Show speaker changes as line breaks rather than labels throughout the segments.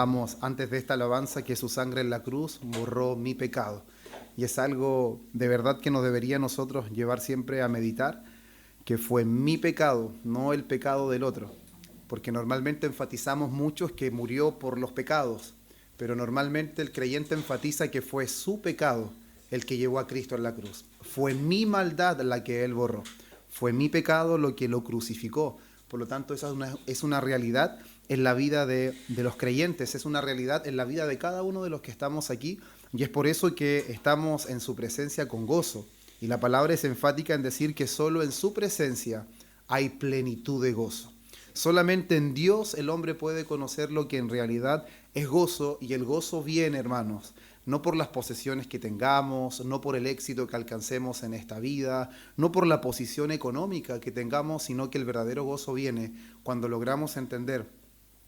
cantábamos antes de esta alabanza que su sangre en la cruz borró mi pecado. Y es algo de verdad que nos debería nosotros llevar siempre a meditar, que fue mi pecado, no el pecado del otro. Porque normalmente enfatizamos mucho que murió por los pecados, pero normalmente el creyente enfatiza que fue su pecado el que llevó a Cristo en la cruz. Fue mi maldad la que Él borró. Fue mi pecado lo que lo crucificó. Por lo tanto, esa es una realidad en la vida de los creyentes, es una realidad en la vida de cada uno de los que estamos aquí, y es por eso que estamos en su presencia con gozo. Y la palabra es enfática en decir que solo en su presencia hay plenitud de gozo. Solamente en Dios el hombre puede conocer lo que en realidad es gozo, y el gozo viene, hermanos, no por las posesiones que tengamos, no por el éxito que alcancemos en esta vida, no por la posición económica que tengamos, sino que el verdadero gozo viene cuando logramos entender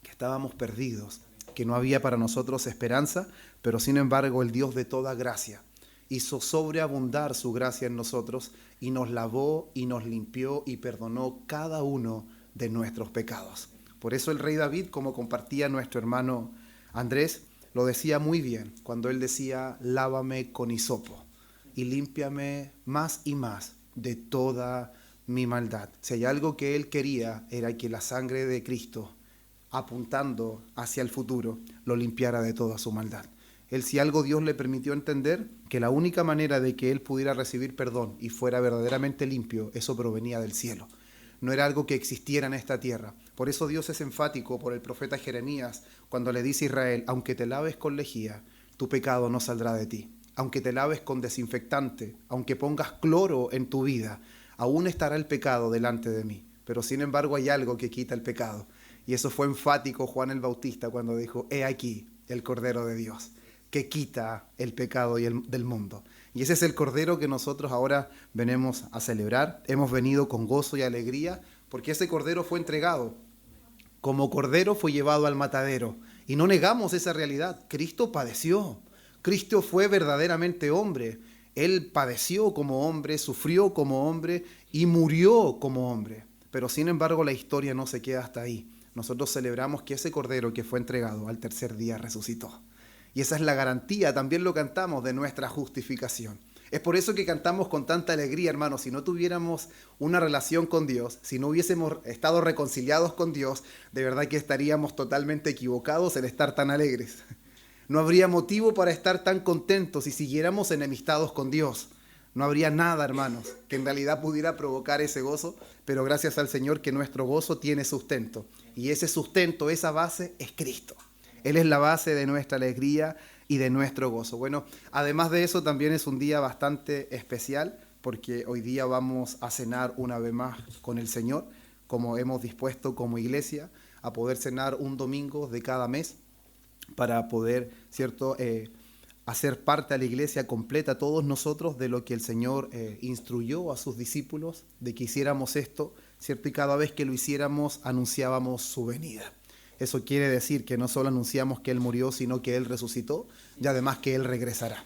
que estábamos perdidos, que no había para nosotros esperanza, pero sin embargo el Dios de toda gracia hizo sobreabundar su gracia en nosotros y nos lavó y nos limpió y perdonó cada uno de nuestros pecados. Por eso el rey David, como compartía nuestro hermano Andrés, lo decía muy bien cuando él decía: lávame con hisopo y límpiame más y más de toda mi maldad. Si hay algo que él quería, era que la sangre de Cristo, apuntando hacia el futuro, lo limpiara de toda su maldad. Él, si algo Dios le permitió entender, que la única manera de que él pudiera recibir perdón y fuera verdaderamente limpio, eso provenía del cielo. No era algo que existiera en esta tierra. Por eso Dios es enfático por el profeta Jeremías cuando le dice a Israel: aunque te laves con lejía, tu pecado no saldrá de ti. Aunque te laves con desinfectante, aunque pongas cloro en tu vida, aún estará el pecado delante de mí. Pero sin embargo hay algo que quita el pecado. Y eso fue enfático Juan el Bautista cuando dijo: he aquí el Cordero de Dios, que quita el pecado del mundo. Y ese es el Cordero que nosotros ahora venimos a celebrar. Hemos venido con gozo y alegría porque ese Cordero fue entregado. Como Cordero fue llevado al matadero. Y no negamos esa realidad. Cristo padeció. Cristo fue verdaderamente hombre. Él padeció como hombre, sufrió como hombre y murió como hombre. Pero sin embargo la historia no se queda hasta ahí. Nosotros celebramos que ese Cordero que fue entregado al tercer día resucitó. Y esa es la garantía, también lo cantamos, de nuestra justificación. Es por eso que cantamos con tanta alegría, hermanos. Si no tuviéramos una relación con Dios, si no hubiésemos estado reconciliados con Dios, de verdad que estaríamos totalmente equivocados en estar tan alegres. No habría motivo para estar tan contentos si siguiéramos enemistados con Dios. No habría nada, hermanos, que en realidad pudiera provocar ese gozo, pero gracias al Señor que nuestro gozo tiene sustento. Y ese sustento, esa base, es Cristo. Él es la base de nuestra alegría y de nuestro gozo. Bueno, además de eso, también es un día bastante especial, porque hoy día vamos a cenar una vez más con el Señor, como hemos dispuesto como iglesia, a poder cenar un domingo de cada mes, para poder, ¿cierto?, hacer parte a la iglesia completa, todos nosotros, de lo que el Señor instruyó a sus discípulos, de que hiciéramos esto, ¿cierto? Y cada vez que lo hiciéramos, anunciábamos su venida. Eso quiere decir que no solo anunciamos que Él murió, sino que Él resucitó y además que Él regresará.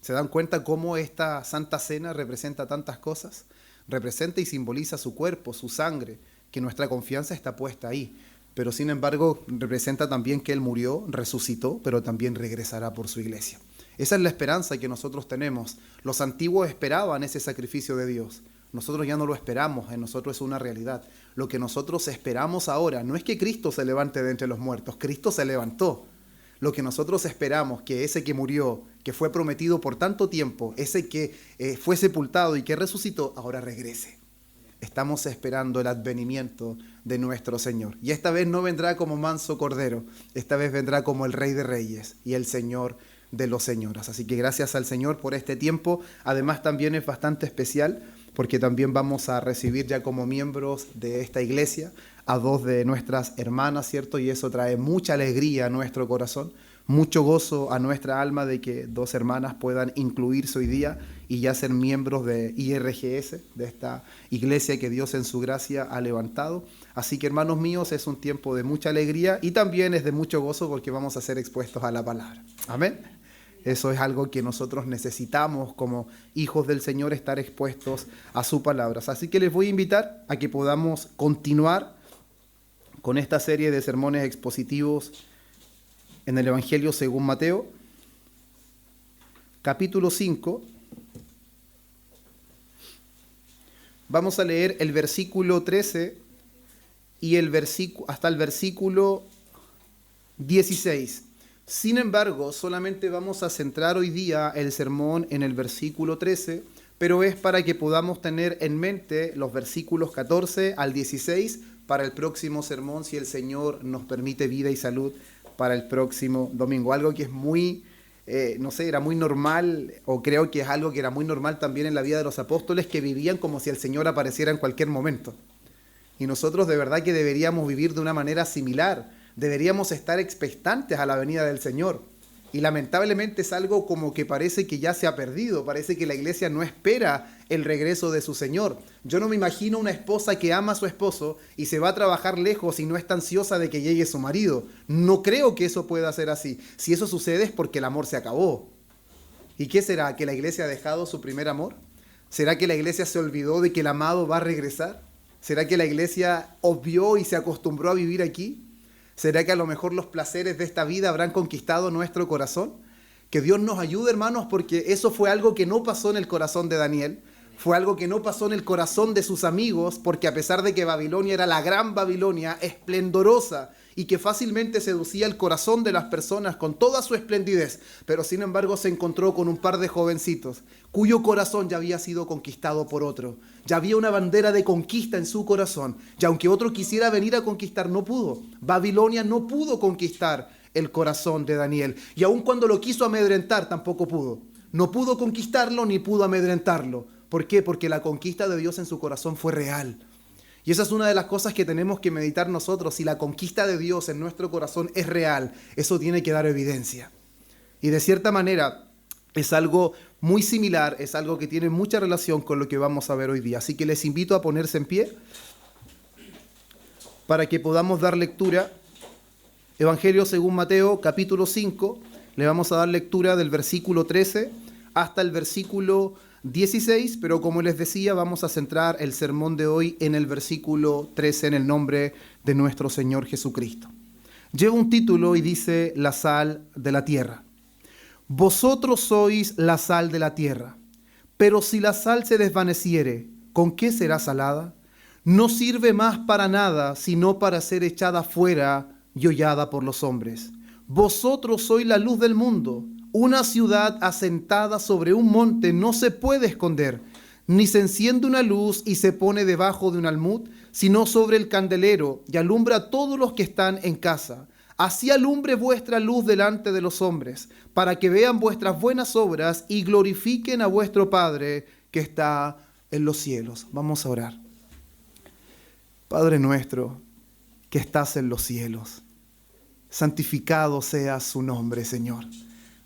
¿Se dan cuenta cómo esta Santa Cena representa tantas cosas? Representa y simboliza su cuerpo, su sangre, que nuestra confianza está puesta ahí. Pero sin embargo representa también que Él murió, resucitó, pero también regresará por su iglesia. Esa es la esperanza que nosotros tenemos. Los antiguos esperaban ese sacrificio de Dios. Nosotros ya no lo esperamos, en nosotros es una realidad. Lo que nosotros esperamos ahora no es que Cristo se levante de entre los muertos, Cristo se levantó. Lo que nosotros esperamos, que ese que murió, que fue prometido por tanto tiempo, ese que fue sepultado y que resucitó, ahora regrese. Estamos esperando el advenimiento de nuestro Señor. Y esta vez no vendrá como manso cordero, esta vez vendrá como el Rey de Reyes y el Señor de los señores. Así que gracias al Señor por este tiempo. Además también es bastante especial porque también vamos a recibir ya como miembros de esta iglesia a dos de nuestras hermanas, ¿cierto? Y eso trae mucha alegría a nuestro corazón, mucho gozo a nuestra alma de que dos hermanas puedan incluirse hoy día y ya ser miembros de IRGS, de esta iglesia que Dios en su gracia ha levantado. Así que, hermanos míos, es un tiempo de mucha alegría y también es de mucho gozo porque vamos a ser expuestos a la palabra. Amén. Eso es algo que nosotros necesitamos como hijos del Señor, estar expuestos a su palabra. Así que les voy a invitar a que podamos continuar con esta serie de sermones expositivos en el Evangelio según Mateo, capítulo 5. Vamos a leer el versículo 13 y hasta el versículo 16. Sin embargo, solamente vamos a centrar hoy día el sermón en el versículo 13, pero es para que podamos tener en mente los versículos 14 al 16 para el próximo sermón, si el Señor nos permite vida y salud para el próximo domingo. Algo que es muy, era muy normal, o creo que es algo que era muy normal también en la vida de los apóstoles, que vivían como si el Señor apareciera en cualquier momento. Y nosotros de verdad que deberíamos vivir de una manera similar. Deberíamos estar expectantes a la venida del Señor. Y lamentablemente es algo como que parece que ya se ha perdido. Parece que la iglesia no espera el regreso de su Señor. Yo no me imagino una esposa que ama a su esposo y se va a trabajar lejos y no está ansiosa de que llegue su marido. No creo que eso pueda ser así. Si eso sucede es porque el amor se acabó. ¿Y qué será? ¿Que la iglesia ha dejado su primer amor? ¿Será que la iglesia se olvidó de que el amado va a regresar? ¿Será que la iglesia obvió y se acostumbró a vivir aquí? ¿Será que a lo mejor los placeres de esta vida habrán conquistado nuestro corazón? Que Dios nos ayude, hermanos, porque eso fue algo que no pasó en el corazón de Daniel, fue algo que no pasó en el corazón de sus amigos, porque a pesar de que Babilonia era la gran Babilonia, esplendorosa, y que fácilmente seducía el corazón de las personas con toda su esplendidez, pero sin embargo se encontró con un par de jovencitos cuyo corazón ya había sido conquistado por otro. Ya había una bandera de conquista en su corazón, y aunque otro quisiera venir a conquistar, no pudo. Babilonia no pudo conquistar el corazón de Daniel, y aun cuando lo quiso amedrentar, tampoco pudo. No pudo conquistarlo ni pudo amedrentarlo. ¿Por qué? Porque la conquista de Dios en su corazón fue real. Y esa es una de las cosas que tenemos que meditar nosotros. Si la conquista de Dios en nuestro corazón es real, eso tiene que dar evidencia. Y de cierta manera es algo muy similar, es algo que tiene mucha relación con lo que vamos a ver hoy día. Así que les invito a ponerse en pie para que podamos dar lectura. Evangelio según Mateo, capítulo 5. Le vamos a dar lectura del versículo 13 hasta el versículo 16, pero como les decía, vamos a centrar el sermón de hoy en el versículo 13, en el nombre de nuestro Señor Jesucristo. Lleva un título y dice: la sal de la tierra. Vosotros sois la sal de la tierra, pero si la sal se desvaneciere, ¿con qué será salada? No sirve más para nada, sino para ser echada fuera y hollada por los hombres. Vosotros sois la luz del mundo. Una ciudad asentada sobre un monte no se puede esconder, ni se enciende una luz y se pone debajo de un almud, sino sobre el candelero, y alumbra a todos los que están en casa. Así alumbre vuestra luz delante de los hombres, para que vean vuestras buenas obras y glorifiquen a vuestro Padre que está en los cielos. Vamos a orar. Padre nuestro, que estás en los cielos, santificado sea su nombre, Señor.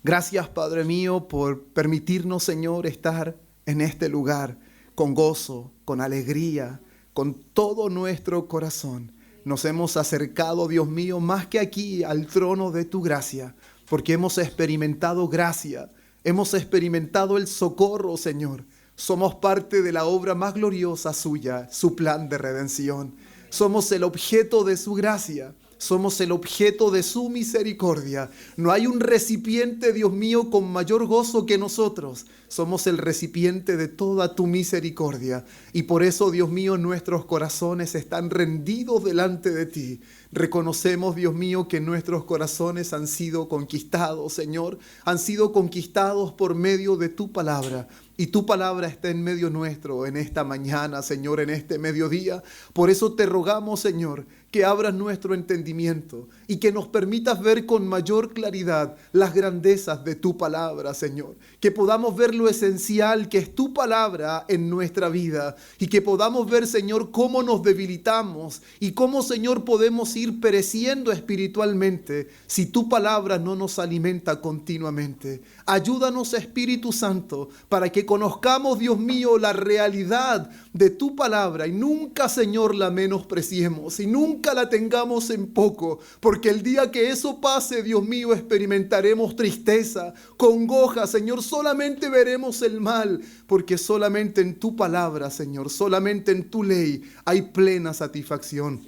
Gracias, Padre mío, por permitirnos, Señor, estar en este lugar con gozo, con alegría, con todo nuestro corazón. Nos hemos acercado, Dios mío, más que aquí al trono de tu gracia, porque hemos experimentado gracia, hemos experimentado el socorro, Señor. Somos parte de la obra más gloriosa suya, su plan de redención. Somos el objeto de su gracia. Somos el objeto de su misericordia. No hay un recipiente, Dios mío, con mayor gozo que nosotros. Somos el recipiente de toda tu misericordia. Y por eso, Dios mío, nuestros corazones están rendidos delante de ti. Reconocemos, Dios mío, que nuestros corazones han sido conquistados, Señor. Han sido conquistados por medio de tu palabra. Y tu palabra está en medio nuestro en esta mañana, Señor, en este mediodía. Por eso te rogamos, Señor, que abras nuestro entendimiento y que nos permitas ver con mayor claridad las grandezas de tu palabra, Señor. Que podamos ver lo esencial que es tu palabra en nuestra vida y que podamos ver, Señor, cómo nos debilitamos y cómo, Señor, podemos ir pereciendo espiritualmente si tu palabra no nos alimenta continuamente. Ayúdanos, Espíritu Santo, para que conozcamos, Dios mío, la realidad de tu palabra y nunca, Señor, la menospreciemos y nunca la tengamos en poco, porque el día que eso pase, Dios mío, experimentaremos tristeza, congoja, Señor, solamente veremos el mal, porque solamente en tu palabra, Señor, solamente en tu ley hay plena satisfacción.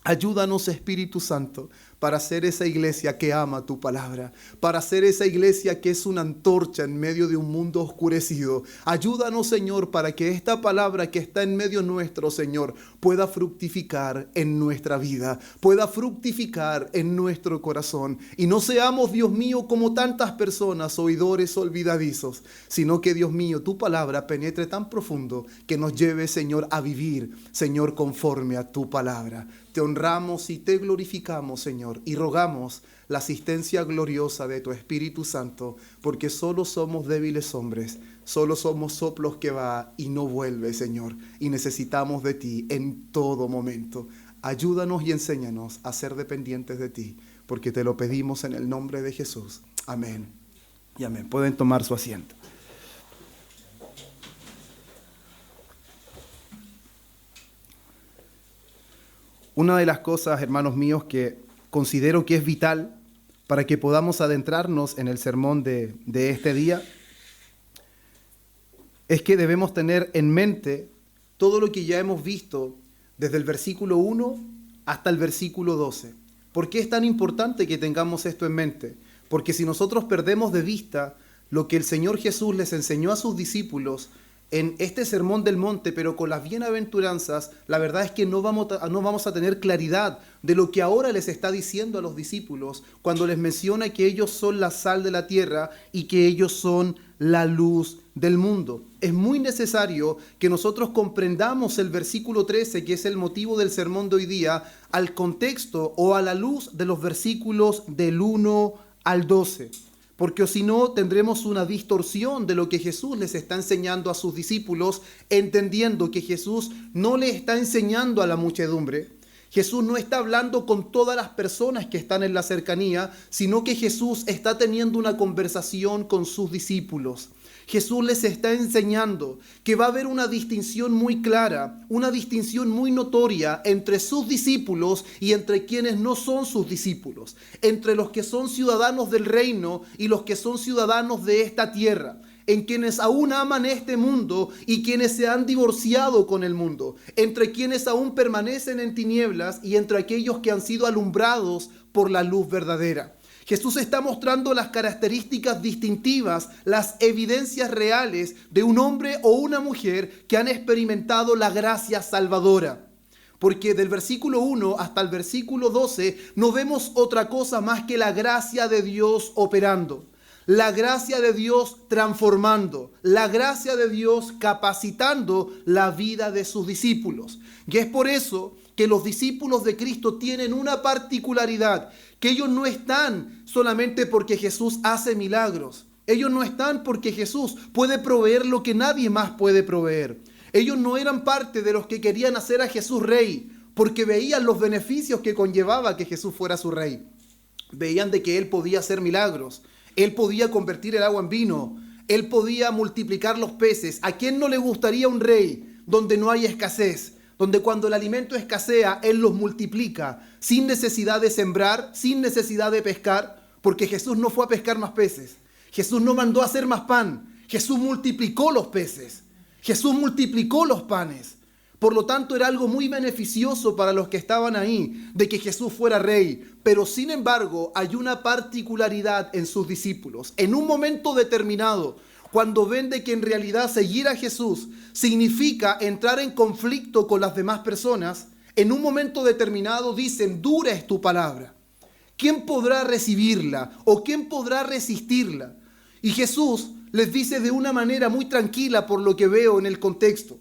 Ayúdanos, Espíritu Santo, para ser esa iglesia que ama tu palabra, para ser esa iglesia que es una antorcha en medio de un mundo oscurecido. Ayúdanos, Señor, para que esta palabra que está en medio nuestro, Señor, pueda fructificar en nuestra vida, pueda fructificar en nuestro corazón. Y no seamos, Dios mío, como tantas personas, oidores olvidadizos, sino que, Dios mío, tu palabra penetre tan profundo que nos lleve, Señor, a vivir, Señor, conforme a tu palabra. Te honramos y te glorificamos, Señor, y rogamos la asistencia gloriosa de tu Espíritu Santo, porque solo somos débiles hombres, solo somos soplos que va y no vuelve, Señor, y necesitamos de ti en todo momento. Ayúdanos y enséñanos a ser dependientes de ti, porque te lo pedimos en el nombre de Jesús. Amén y amén. Pueden tomar su asiento. Una de las cosas, hermanos míos, que considero que es vital para que podamos adentrarnos en el sermón de este día, es que debemos tener en mente todo lo que ya hemos visto desde el versículo 1 hasta el versículo 12. ¿Por qué es tan importante que tengamos esto en mente? Porque si nosotros perdemos de vista lo que el Señor Jesús les enseñó a sus discípulos en este sermón del monte, pero con las bienaventuranzas, la verdad es que no vamos a tener claridad de lo que ahora les está diciendo a los discípulos cuando les menciona que ellos son la sal de la tierra y que ellos son la luz del mundo. Es muy necesario que nosotros comprendamos el versículo 13, que es el motivo del sermón de hoy día, al contexto o a la luz de los versículos del 1 al 12. Porque si no, tendremos una distorsión de lo que Jesús les está enseñando a sus discípulos, entendiendo que Jesús no le está enseñando a la muchedumbre. Jesús no está hablando con todas las personas que están en la cercanía, sino que Jesús está teniendo una conversación con sus discípulos. Jesús les está enseñando que va a haber una distinción muy clara, una distinción muy notoria entre sus discípulos y entre quienes no son sus discípulos, entre los que son ciudadanos del reino y los que son ciudadanos de esta tierra, en quienes aún aman este mundo y quienes se han divorciado con el mundo, entre quienes aún permanecen en tinieblas y entre aquellos que han sido alumbrados por la luz verdadera. Jesús está mostrando las características distintivas, las evidencias reales de un hombre o una mujer que han experimentado la gracia salvadora. Porque del versículo 1 hasta el versículo 12 no vemos otra cosa más que la gracia de Dios operando, la gracia de Dios transformando, la gracia de Dios capacitando la vida de sus discípulos. Y es por eso que los discípulos de Cristo tienen una particularidad, que ellos no están solamente porque Jesús hace milagros. Ellos no están porque Jesús puede proveer lo que nadie más puede proveer. Ellos no eran parte de los que querían hacer a Jesús rey, porque veían los beneficios que conllevaba que Jesús fuera su rey. Veían de que Él podía hacer milagros. Él podía convertir el agua en vino. Él podía multiplicar los peces. ¿A quién no le gustaría un rey donde no hay escasez? Donde cuando el alimento escasea, Él los multiplica, sin necesidad de sembrar, sin necesidad de pescar, porque Jesús no fue a pescar más peces. Jesús no mandó a hacer más pan. Jesús multiplicó los peces. Jesús multiplicó los panes. Por lo tanto, era algo muy beneficioso para los que estaban ahí, de que Jesús fuera rey. Pero sin embargo, hay una particularidad en sus discípulos. En un momento determinado, cuando ven de que en realidad seguir a Jesús significa entrar en conflicto con las demás personas, en un momento determinado dicen: dura es tu palabra. ¿Quién podrá recibirla o quién podrá resistirla? Y Jesús les dice de una manera muy tranquila, por lo que veo en el contexto: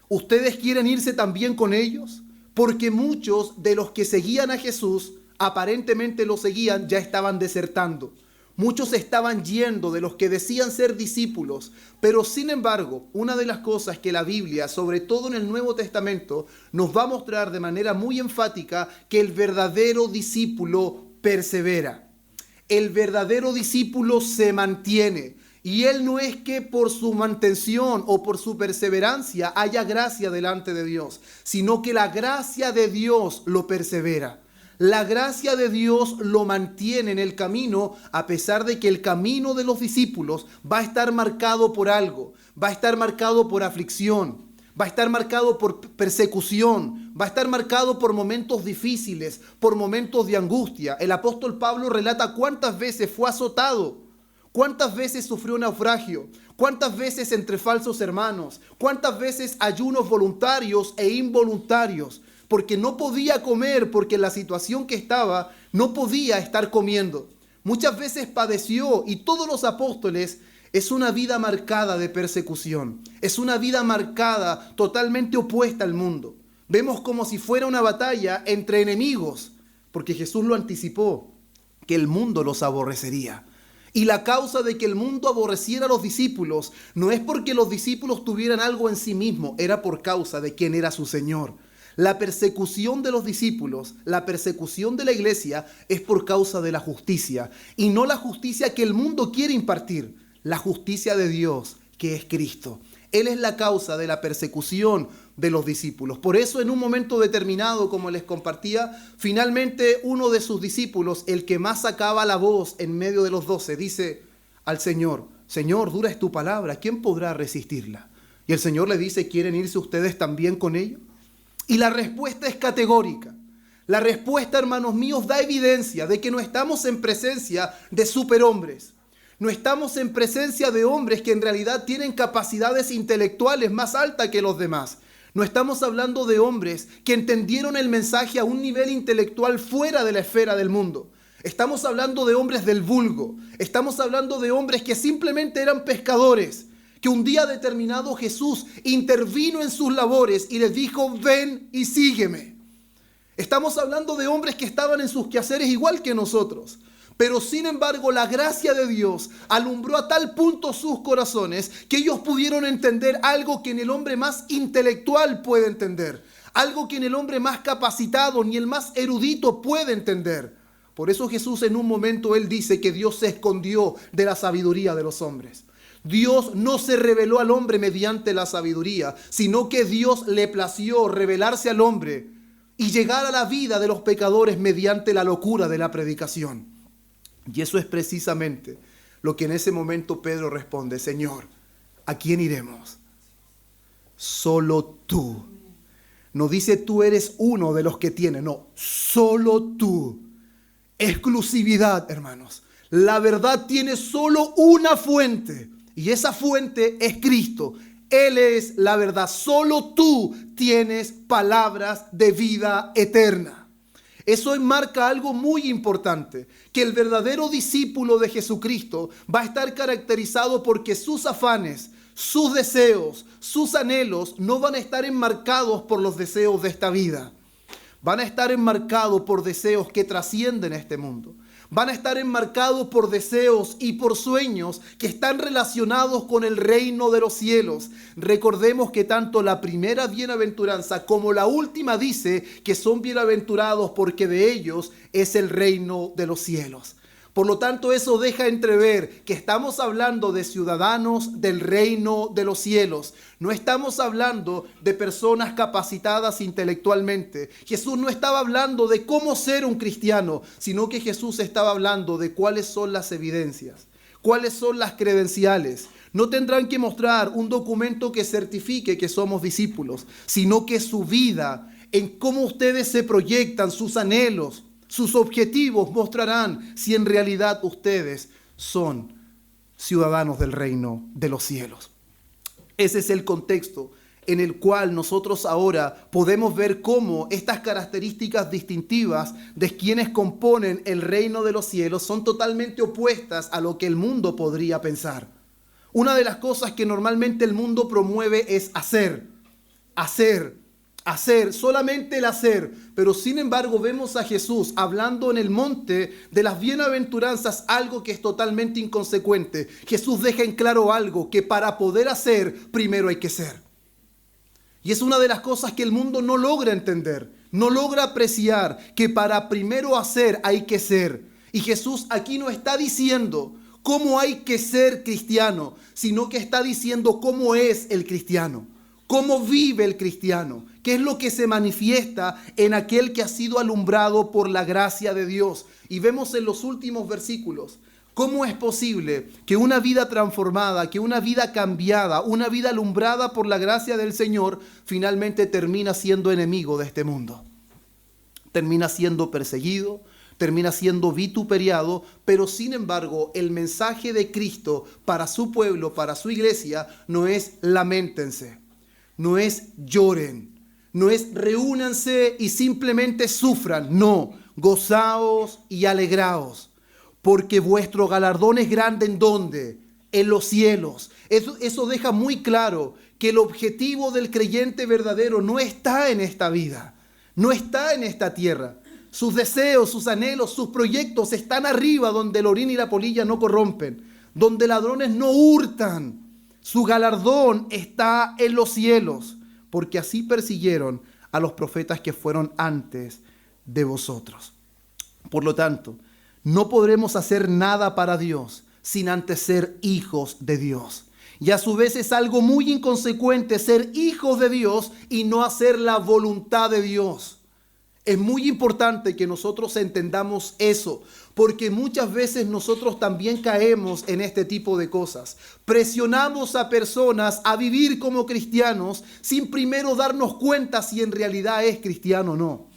¿ustedes quieren irse también con ellos? Porque muchos de los que seguían a Jesús, aparentemente lo seguían, ya estaban desertando. Muchos estaban yendo de los que decían ser discípulos, pero sin embargo, una de las cosas que la Biblia, sobre todo en el Nuevo Testamento, nos va a mostrar de manera muy enfática, que el verdadero discípulo persevera. El verdadero discípulo se mantiene. Y él no es que por su mantención o por su perseverancia haya gracia delante de Dios, sino que la gracia de Dios lo persevera. La gracia de Dios lo mantiene en el camino, a pesar de que el camino de los discípulos va a estar marcado por algo, va a estar marcado por aflicción, va a estar marcado por persecución, va a estar marcado por momentos difíciles, por momentos de angustia. El apóstol Pablo relata cuántas veces fue azotado, cuántas veces sufrió naufragio, cuántas veces entre falsos hermanos, cuántas veces ayunos voluntarios e involuntarios, porque no podía comer, porque en la situación que estaba no podía estar comiendo. Muchas veces padeció, y todos los apóstoles, es una vida marcada de persecución, es una vida marcada totalmente opuesta al mundo. Vemos como si fuera una batalla entre enemigos, porque Jesús lo anticipó, que el mundo los aborrecería. Y la causa de que el mundo aborreciera a los discípulos no es porque los discípulos tuvieran algo en sí mismos, era por causa de quién era su Señor. La persecución de los discípulos, la persecución de la iglesia es por causa de la justicia, y no la justicia que el mundo quiere impartir. La justicia de Dios, que es Cristo. Él es la causa de la persecución de los discípulos. Por eso, en un momento determinado, como les compartía, finalmente uno de sus discípulos, el que más sacaba la voz en medio de los 12, dice al Señor: Señor, dura es tu palabra, ¿quién podrá resistirla? Y el Señor le dice: ¿quieren irse ustedes también con ellos? Y la respuesta es categórica. La respuesta, hermanos míos, da evidencia de que no estamos en presencia de superhombres. No estamos en presencia de hombres que en realidad tienen capacidades intelectuales más altas que los demás. No estamos hablando de hombres que entendieron el mensaje a un nivel intelectual fuera de la esfera del mundo. Estamos hablando de hombres del vulgo. Estamos hablando de hombres que simplemente eran pescadores, que un día determinado Jesús intervino en sus labores y les dijo: ven y sígueme. Estamos hablando de hombres que estaban en sus quehaceres igual que nosotros. Pero sin embargo, la gracia de Dios alumbró a tal punto sus corazones que ellos pudieron entender algo que en el hombre más intelectual puede entender. Algo que en el hombre más capacitado ni el más erudito puede entender. Por eso Jesús en un momento, él dice que Dios se escondió de la sabiduría de los hombres. Dios no se reveló al hombre mediante la sabiduría, sino que Dios le plació revelarse al hombre y llegar a la vida de los pecadores mediante la locura de la predicación. Y eso es precisamente lo que en ese momento Pedro responde: Señor, ¿a quién iremos? Solo tú. No dice tú eres uno de los que tiene, no, solo tú. Exclusividad, hermanos. La verdad tiene solo una fuente, y esa fuente es Cristo. Él es la verdad. Solo tú tienes palabras de vida eterna. Eso enmarca algo muy importante, que el verdadero discípulo de Jesucristo va a estar caracterizado porque sus afanes, sus deseos, sus anhelos no van a estar enmarcados por los deseos de esta vida. Van a estar enmarcados por deseos que trascienden este mundo. Van a estar enmarcados por deseos y por sueños que están relacionados con el reino de los cielos. Recordemos que tanto la primera bienaventuranza como la última dice que son bienaventurados porque de ellos es el reino de los cielos. Por lo tanto, eso deja entrever que estamos hablando de ciudadanos del reino de los cielos. No estamos hablando de personas capacitadas intelectualmente. Jesús no estaba hablando de cómo ser un cristiano, sino que Jesús estaba hablando de cuáles son las evidencias, cuáles son las credenciales. No tendrán que mostrar un documento que certifique que somos discípulos, sino que su vida, en cómo ustedes se proyectan, sus anhelos, sus objetivos mostrarán si en realidad ustedes son ciudadanos del reino de los cielos. Ese es el contexto en el cual nosotros ahora podemos ver cómo estas características distintivas de quienes componen el reino de los cielos son totalmente opuestas a lo que el mundo podría pensar. Una de las cosas que normalmente el mundo promueve es hacer, solamente el hacer. Pero sin embargo vemos a Jesús hablando en el monte de las bienaventuranzas algo que es totalmente inconsecuente. Jesús deja en claro algo, que para poder hacer primero hay que ser. Y es una de las cosas que el mundo no logra entender, no logra apreciar, que para primero hacer hay que ser. Y Jesús aquí no está diciendo cómo hay que ser cristiano, sino que está diciendo cómo es el cristiano. ¿Cómo vive el cristiano? ¿Qué es lo que se manifiesta en aquel que ha sido alumbrado por la gracia de Dios? Y vemos en los últimos versículos ¿Cómo es posible que una vida transformada, que una vida cambiada, una vida alumbrada por la gracia del Señor, finalmente termina siendo enemigo de este mundo? Termina siendo perseguido, termina siendo vituperiado, pero sin embargo el mensaje de Cristo para su pueblo, para su iglesia, no es lamentense, no es lloren, no es reúnanse y simplemente sufran, no, gozaos y alegraos, porque vuestro galardón es grande. ¿En dónde? En los cielos. Eso deja muy claro que el objetivo del creyente verdadero no está en esta vida, no está en esta tierra. Sus deseos, sus anhelos, sus proyectos están arriba, donde el orín y la polilla no corrompen, donde ladrones no hurtan. Su galardón está en los cielos, porque así persiguieron a los profetas que fueron antes de vosotros. Por lo tanto, no podremos hacer nada para Dios sin antes ser hijos de Dios. Y a su vez es algo muy inconsecuente ser hijos de Dios y no hacer la voluntad de Dios. Es muy importante que nosotros entendamos eso, porque muchas veces nosotros también caemos en este tipo de cosas. Presionamos a personas a vivir como cristianos sin primero darnos cuenta si en realidad es cristiano o no.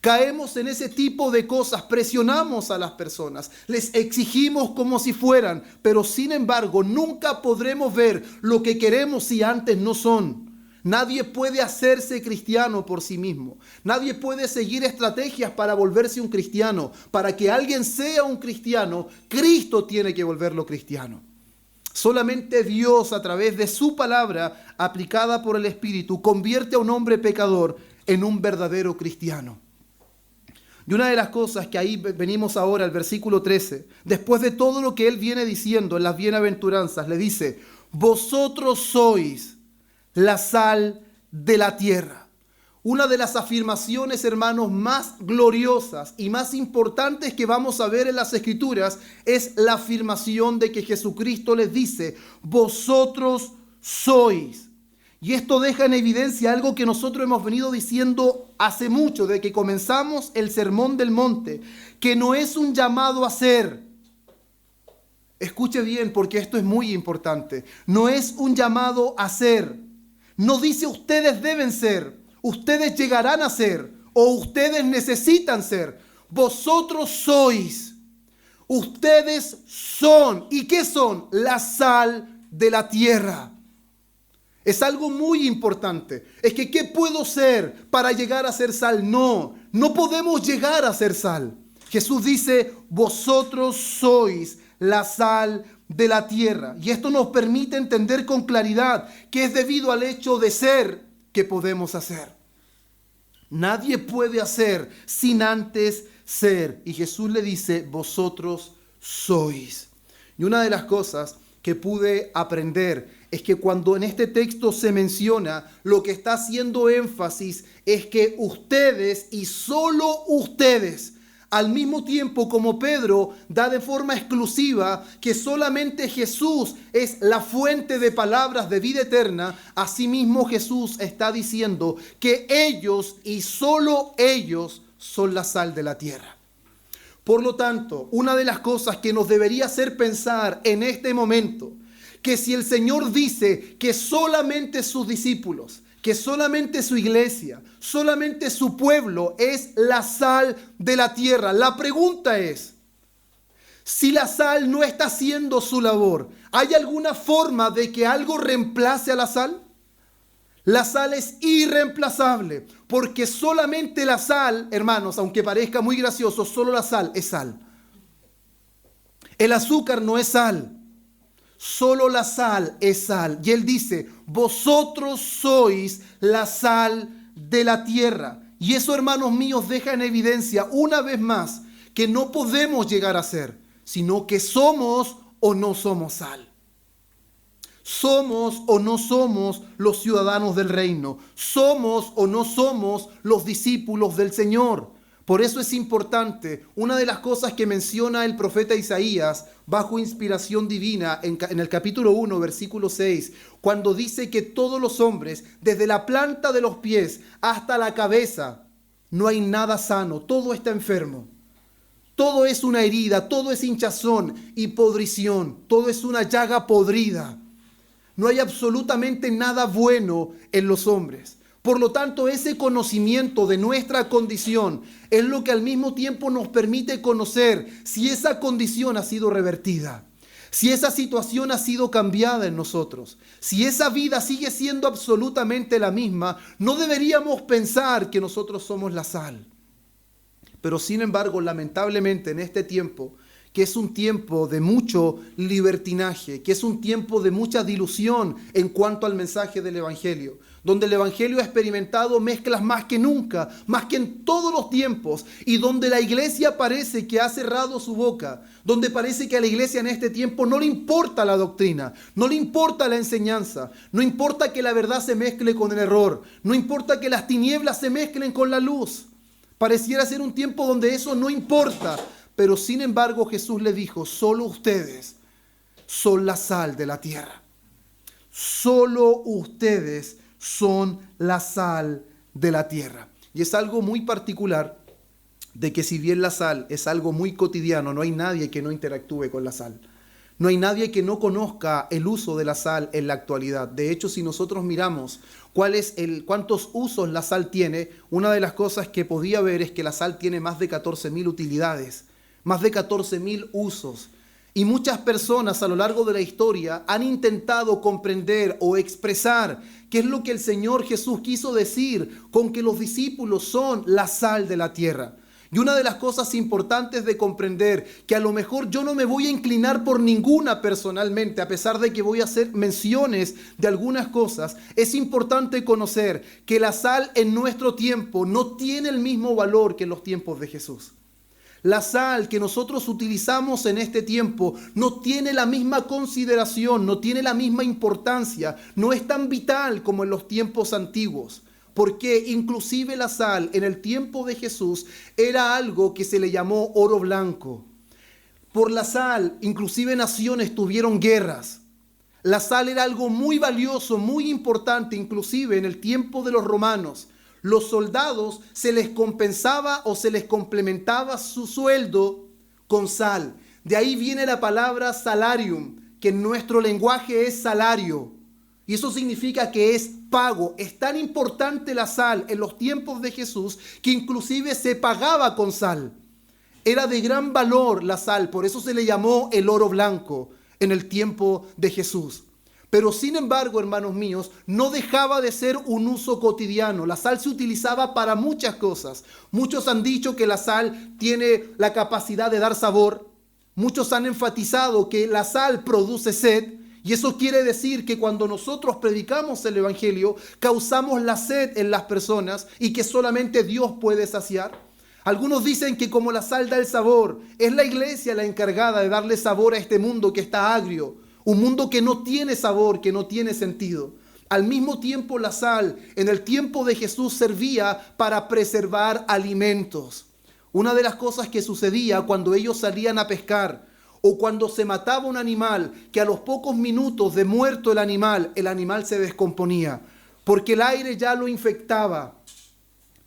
Caemos en ese tipo de cosas, presionamos a las personas, les exigimos como si fueran, pero sin embargo nunca podremos ver lo que queremos si antes no son. Nadie puede hacerse cristiano por sí mismo. Nadie puede seguir estrategias para volverse un cristiano. Para que alguien sea un cristiano, Cristo tiene que volverlo cristiano. Solamente Dios, a través de su palabra aplicada por el Espíritu, convierte a un hombre pecador en un verdadero cristiano. Y una de las cosas que ahí venimos ahora al versículo 13, después de todo lo que él viene diciendo en las bienaventuranzas, le dice: vosotros sois la sal de la tierra. Una de las afirmaciones, hermanos, más gloriosas y más importantes que vamos a ver en las Escrituras es la afirmación de que Jesucristo les dice: vosotros sois. Y esto deja en evidencia algo que nosotros hemos venido diciendo hace mucho, de que comenzamos el Sermón del Monte, que no es un llamado a ser. Escuche bien, porque esto es muy importante. No es un llamado a ser. No dice ustedes deben ser, ustedes llegarán a ser, o ustedes necesitan ser. Vosotros sois, ustedes son. ¿Y qué son? La sal de la tierra. Es algo muy importante. Es que ¿qué puedo ser para llegar a ser sal? No podemos llegar a ser sal. Jesús dice: vosotros sois la sal de la tierra. Y esto nos permite entender con claridad que es debido al hecho de ser que podemos hacer. Nadie puede hacer sin antes ser. Y Jesús le dice: vosotros sois. Y una de las cosas que pude aprender es que cuando en este texto se menciona, lo que está haciendo énfasis es que ustedes y solo ustedes, al mismo tiempo como Pedro da de forma exclusiva que solamente Jesús es la fuente de palabras de vida eterna, asimismo Jesús está diciendo que ellos y solo ellos son la sal de la tierra. Por lo tanto, una de las cosas que nos debería hacer pensar en este momento, que si el Señor dice que solamente sus discípulos, que solamente su iglesia, solamente su pueblo es la sal de la tierra, la pregunta es: si la sal no está haciendo su labor, ¿hay alguna forma de que algo reemplace a la sal? La sal es irreemplazable, porque solamente la sal, hermanos, aunque parezca muy gracioso, solo la sal es sal. El azúcar no es sal. Solo la sal es sal. Y él dice: vosotros sois la sal de la tierra. Y eso, hermanos míos, deja en evidencia una vez más que no podemos llegar a ser, sino que somos o no somos sal. Somos o no somos los ciudadanos del reino. Somos o no somos los discípulos del Señor. Por eso es importante, una de las cosas que menciona el profeta Isaías bajo inspiración divina en el capítulo 1, versículo 6, cuando dice que todos los hombres, desde la planta de los pies hasta la cabeza, no hay nada sano, todo está enfermo. Todo es una herida, todo es hinchazón y podrición, todo es una llaga podrida. No hay absolutamente nada bueno en los hombres. Por lo tanto, ese conocimiento de nuestra condición es lo que al mismo tiempo nos permite conocer si esa condición ha sido revertida, si esa situación ha sido cambiada en nosotros, si esa vida sigue siendo absolutamente la misma. No deberíamos pensar que nosotros somos la sal. Pero sin embargo, lamentablemente en este tiempo, que es un tiempo de mucho libertinaje, que es un tiempo de mucha dilución en cuanto al mensaje del Evangelio, donde el Evangelio ha experimentado mezclas más que nunca, más que en todos los tiempos, y donde la iglesia parece que ha cerrado su boca, donde parece que a la iglesia en este tiempo no le importa la doctrina, no le importa la enseñanza, no importa que la verdad se mezcle con el error, no importa que las tinieblas se mezclen con la luz. Pareciera ser un tiempo donde eso no importa, pero sin embargo Jesús le dijo: solo ustedes son la sal de la tierra. Solo ustedes son la sal de la tierra. Y es algo muy particular de que si bien la sal es algo muy cotidiano, no hay nadie que no interactúe con la sal. No hay nadie que no conozca el uso de la sal en la actualidad. De hecho, si nosotros miramos cuántos usos la sal tiene, una de las cosas que podía ver es que la sal tiene más de 14.000 utilidades, más de 14.000 usos. Y muchas personas a lo largo de la historia han intentado comprender o expresar qué es lo que el Señor Jesús quiso decir con que los discípulos son la sal de la tierra. Y una de las cosas importantes de comprender, que a lo mejor yo no me voy a inclinar por ninguna personalmente, a pesar de que voy a hacer menciones de algunas cosas, es importante conocer que la sal en nuestro tiempo no tiene el mismo valor que en los tiempos de Jesús. La sal que nosotros utilizamos en este tiempo no tiene la misma consideración, no tiene la misma importancia, no es tan vital como en los tiempos antiguos. Porque inclusive la sal en el tiempo de Jesús era algo que se le llamó oro blanco. Por la sal, inclusive naciones tuvieron guerras. La sal era algo muy valioso, muy importante, inclusive en el tiempo de los romanos. Los soldados se les compensaba o se les complementaba su sueldo con sal. De ahí viene la palabra salarium, que en nuestro lenguaje es salario. Y eso significa que es pago. Es tan importante la sal en los tiempos de Jesús que inclusive se pagaba con sal. Era de gran valor la sal, por eso se le llamó el oro blanco en el tiempo de Jesús. Pero sin embargo, hermanos míos, no dejaba de ser un uso cotidiano. La sal se utilizaba para muchas cosas. Muchos han dicho que la sal tiene la capacidad de dar sabor. Muchos han enfatizado que la sal produce sed. Y eso quiere decir que cuando nosotros predicamos el Evangelio, causamos la sed en las personas y que solamente Dios puede saciar. Algunos dicen que como la sal da el sabor, es la iglesia la encargada de darle sabor a este mundo que está agrio, un mundo que no tiene sabor, que no tiene sentido. Al mismo tiempo, la sal en el tiempo de Jesús servía para preservar alimentos. Una de las cosas que sucedía cuando ellos salían a pescar, o cuando se mataba un animal, que a los pocos minutos de muerto el animal se descomponía, porque el aire ya lo infectaba.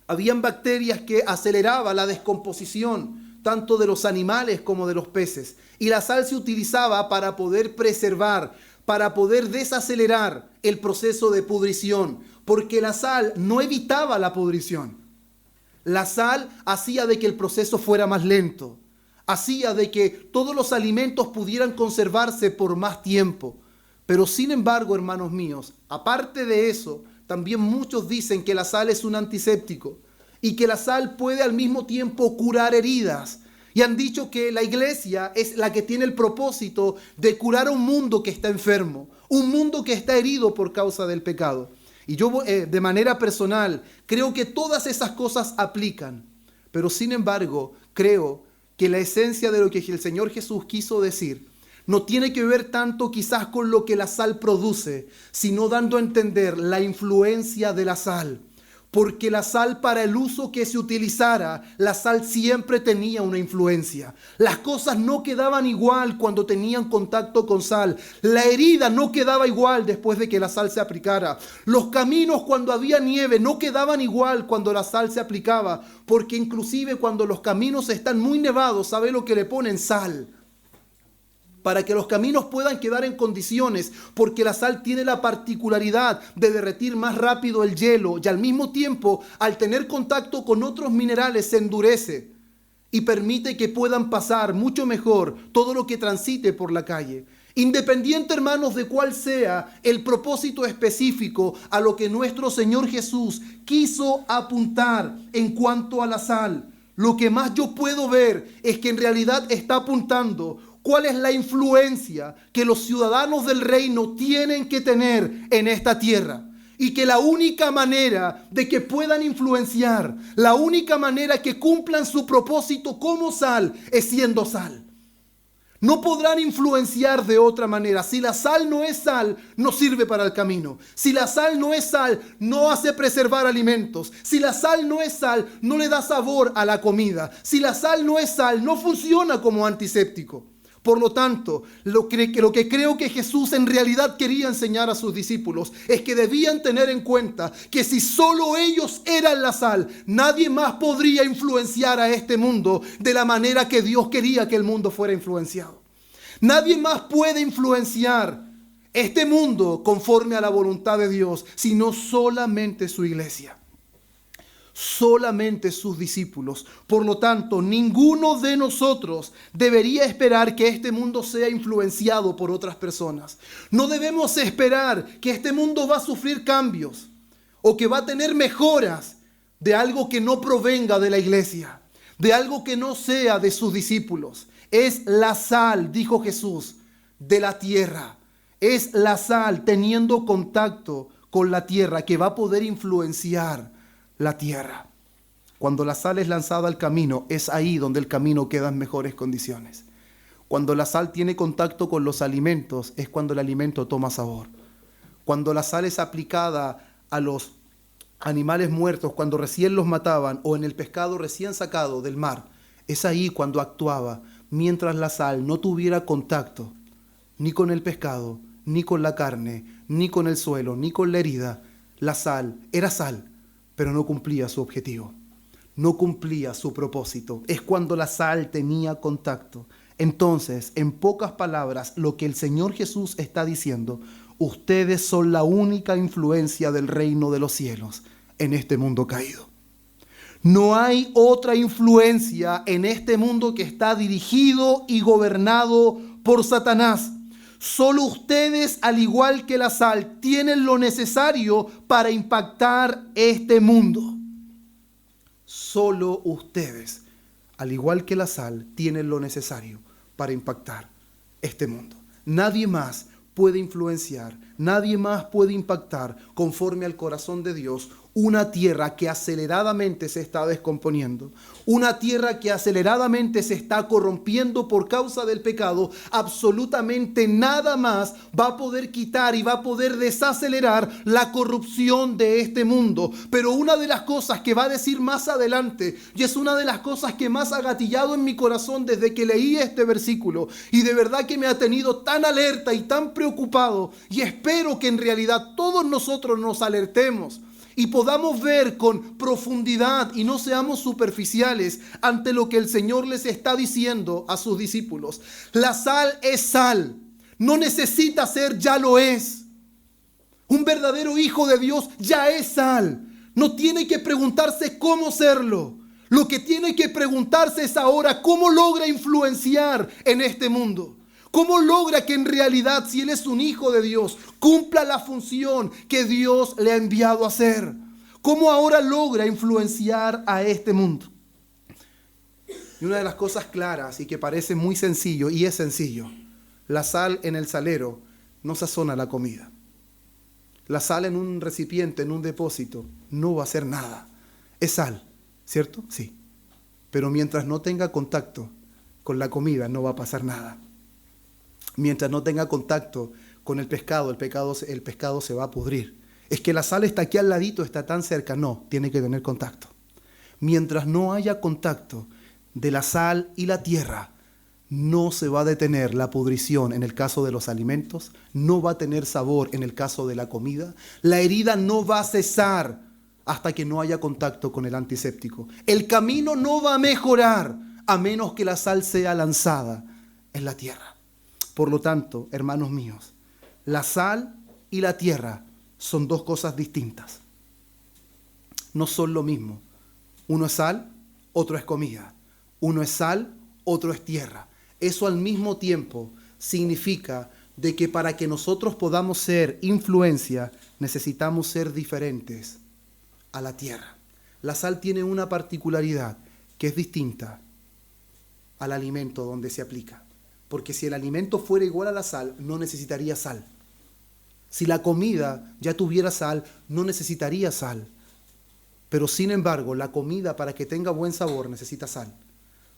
Habían bacterias que aceleraban la descomposición, tanto de los animales como de los peces. Y la sal se utilizaba para poder preservar, para poder desacelerar el proceso de pudrición, porque la sal no evitaba la pudrición. La sal hacía de que el proceso fuera más lento. Hacía de que todos los alimentos pudieran conservarse por más tiempo. Pero sin embargo, hermanos míos, aparte de eso, también muchos dicen que la sal es un antiséptico y que la sal puede al mismo tiempo curar heridas. Y han dicho que la iglesia es la que tiene el propósito de curar a un mundo que está enfermo, un mundo que está herido por causa del pecado. Y yo de manera personal creo que todas esas cosas aplican. Pero sin embargo, creo que la esencia de lo que el Señor Jesús quiso decir no tiene que ver tanto quizás con lo que la sal produce, sino dando a entender la influencia de la sal. porque la sal, para el uso que se utilizara, la sal siempre tenía una influencia. Las cosas no quedaban igual cuando tenían contacto con sal. La herida no quedaba igual después de que la sal se aplicara. Los caminos cuando había nieve no quedaban igual cuando la sal se aplicaba, porque inclusive cuando los caminos están muy nevados, ¿sabe lo que le ponen? Sal. Para que los caminos puedan quedar en condiciones, porque la sal tiene la particularidad de derretir más rápido el hielo y al mismo tiempo, al tener contacto con otros minerales, se endurece y permite que puedan pasar mucho mejor todo lo que transite por la calle. Independiente, hermanos, de cuál sea el propósito específico a lo que nuestro Señor Jesús quiso apuntar en cuanto a la sal, lo que más yo puedo ver es que en realidad está apuntando cuál es la influencia que los ciudadanos del reino tienen que tener en esta tierra. Y que la única manera de que puedan influenciar, la única manera que cumplan su propósito como sal, es siendo sal. No podrán influenciar de otra manera. Si la sal no es sal, no sirve para el camino. Si la sal no es sal, no hace preservar alimentos. Si la sal no es sal, no le da sabor a la comida. Si la sal no es sal, no funciona como antiséptico. Por lo tanto, lo que creo que Jesús en realidad quería enseñar a sus discípulos es que debían tener en cuenta que si solo ellos eran la sal, nadie más podría influenciar a este mundo de la manera que Dios quería que el mundo fuera influenciado. Nadie más puede influenciar este mundo conforme a la voluntad de Dios, sino solamente su iglesia. Solamente sus discípulos. Por lo tanto, ninguno de nosotros debería esperar que este mundo sea influenciado por otras personas. No debemos esperar que este mundo va a sufrir cambios o que va a tener mejoras de algo que no provenga de la iglesia, de algo que no sea de sus discípulos. Es la sal, dijo Jesús, de la tierra. Es la sal teniendo contacto con la tierra que va a poder influenciar la tierra. Cuando la sal es lanzada al camino, es ahí donde el camino queda en mejores condiciones. Cuando la sal tiene contacto con los alimentos, es cuando el alimento toma sabor. Cuando la sal es aplicada a los animales muertos, cuando recién los mataban, o en el pescado recién sacado del mar, es ahí cuando actuaba, mientras la sal no tuviera contacto ni con el pescado, ni con la carne, ni con el suelo, ni con la herida. La sal era sal, pero no cumplía su objetivo, no cumplía su propósito. Es cuando la sal tenía contacto. Entonces, en pocas palabras, lo que el Señor Jesús está diciendo: ustedes son la única influencia del reino de los cielos en este mundo caído. No hay otra influencia en este mundo que está dirigido y gobernado por Satanás. Solo ustedes, al igual que la sal, tienen lo necesario para impactar este mundo. Solo ustedes, al igual que la sal, tienen lo necesario para impactar este mundo. Nadie más puede influenciar, nadie más puede impactar conforme al corazón de Dios una tierra que aceleradamente se está descomponiendo, una tierra que aceleradamente se está corrompiendo por causa del pecado. Absolutamente nada más va a poder quitar y va a poder desacelerar la corrupción de este mundo. Pero una de las cosas que va a decir más adelante, y es una de las cosas que más ha gatillado en mi corazón desde que leí este versículo, y de verdad que me ha tenido tan alerta y tan preocupado, y espero que en realidad todos nosotros nos alertemos y podamos ver con profundidad y no seamos superficiales ante lo que el Señor les está diciendo a sus discípulos. La sal es sal, no necesita ser, ya lo es. Un verdadero hijo de Dios ya es sal, no tiene que preguntarse cómo serlo. Lo que tiene que preguntarse es ahora cómo logra influenciar en este mundo. ¿Cómo logra que en realidad, si él es un hijo de Dios, cumpla la función que Dios le ha enviado a hacer? ¿Cómo ahora logra influenciar a este mundo? Y una de las cosas claras y que parece muy sencillo, y es sencillo: la sal en el salero no sazona la comida. La sal en un recipiente, en un depósito, no va a hacer nada. Es sal, ¿cierto? Sí. Pero mientras no tenga contacto con la comida, no va a pasar nada. Mientras no tenga contacto con el pescado se va a pudrir. Es que la sal está aquí al ladito, está tan cerca. No, tiene que tener contacto. Mientras no haya contacto de la sal y la tierra, no se va a detener la pudrición en el caso de los alimentos, no va a tener sabor en el caso de la comida, la herida no va a cesar hasta que no haya contacto con el antiséptico. El camino no va a mejorar a menos que la sal sea lanzada en la tierra. Por lo tanto, hermanos míos, la sal y la tierra son dos cosas distintas. No son lo mismo. Uno es sal, otro es comida. Uno es sal, otro es tierra. Eso al mismo tiempo significa de que para que nosotros podamos ser influencia, necesitamos ser diferentes a la tierra. La sal tiene una particularidad que es distinta al alimento donde se aplica. Porque si el alimento fuera igual a la sal, no necesitaría sal. Si la comida ya tuviera sal, no necesitaría sal. Pero sin embargo, la comida para que tenga buen sabor necesita sal.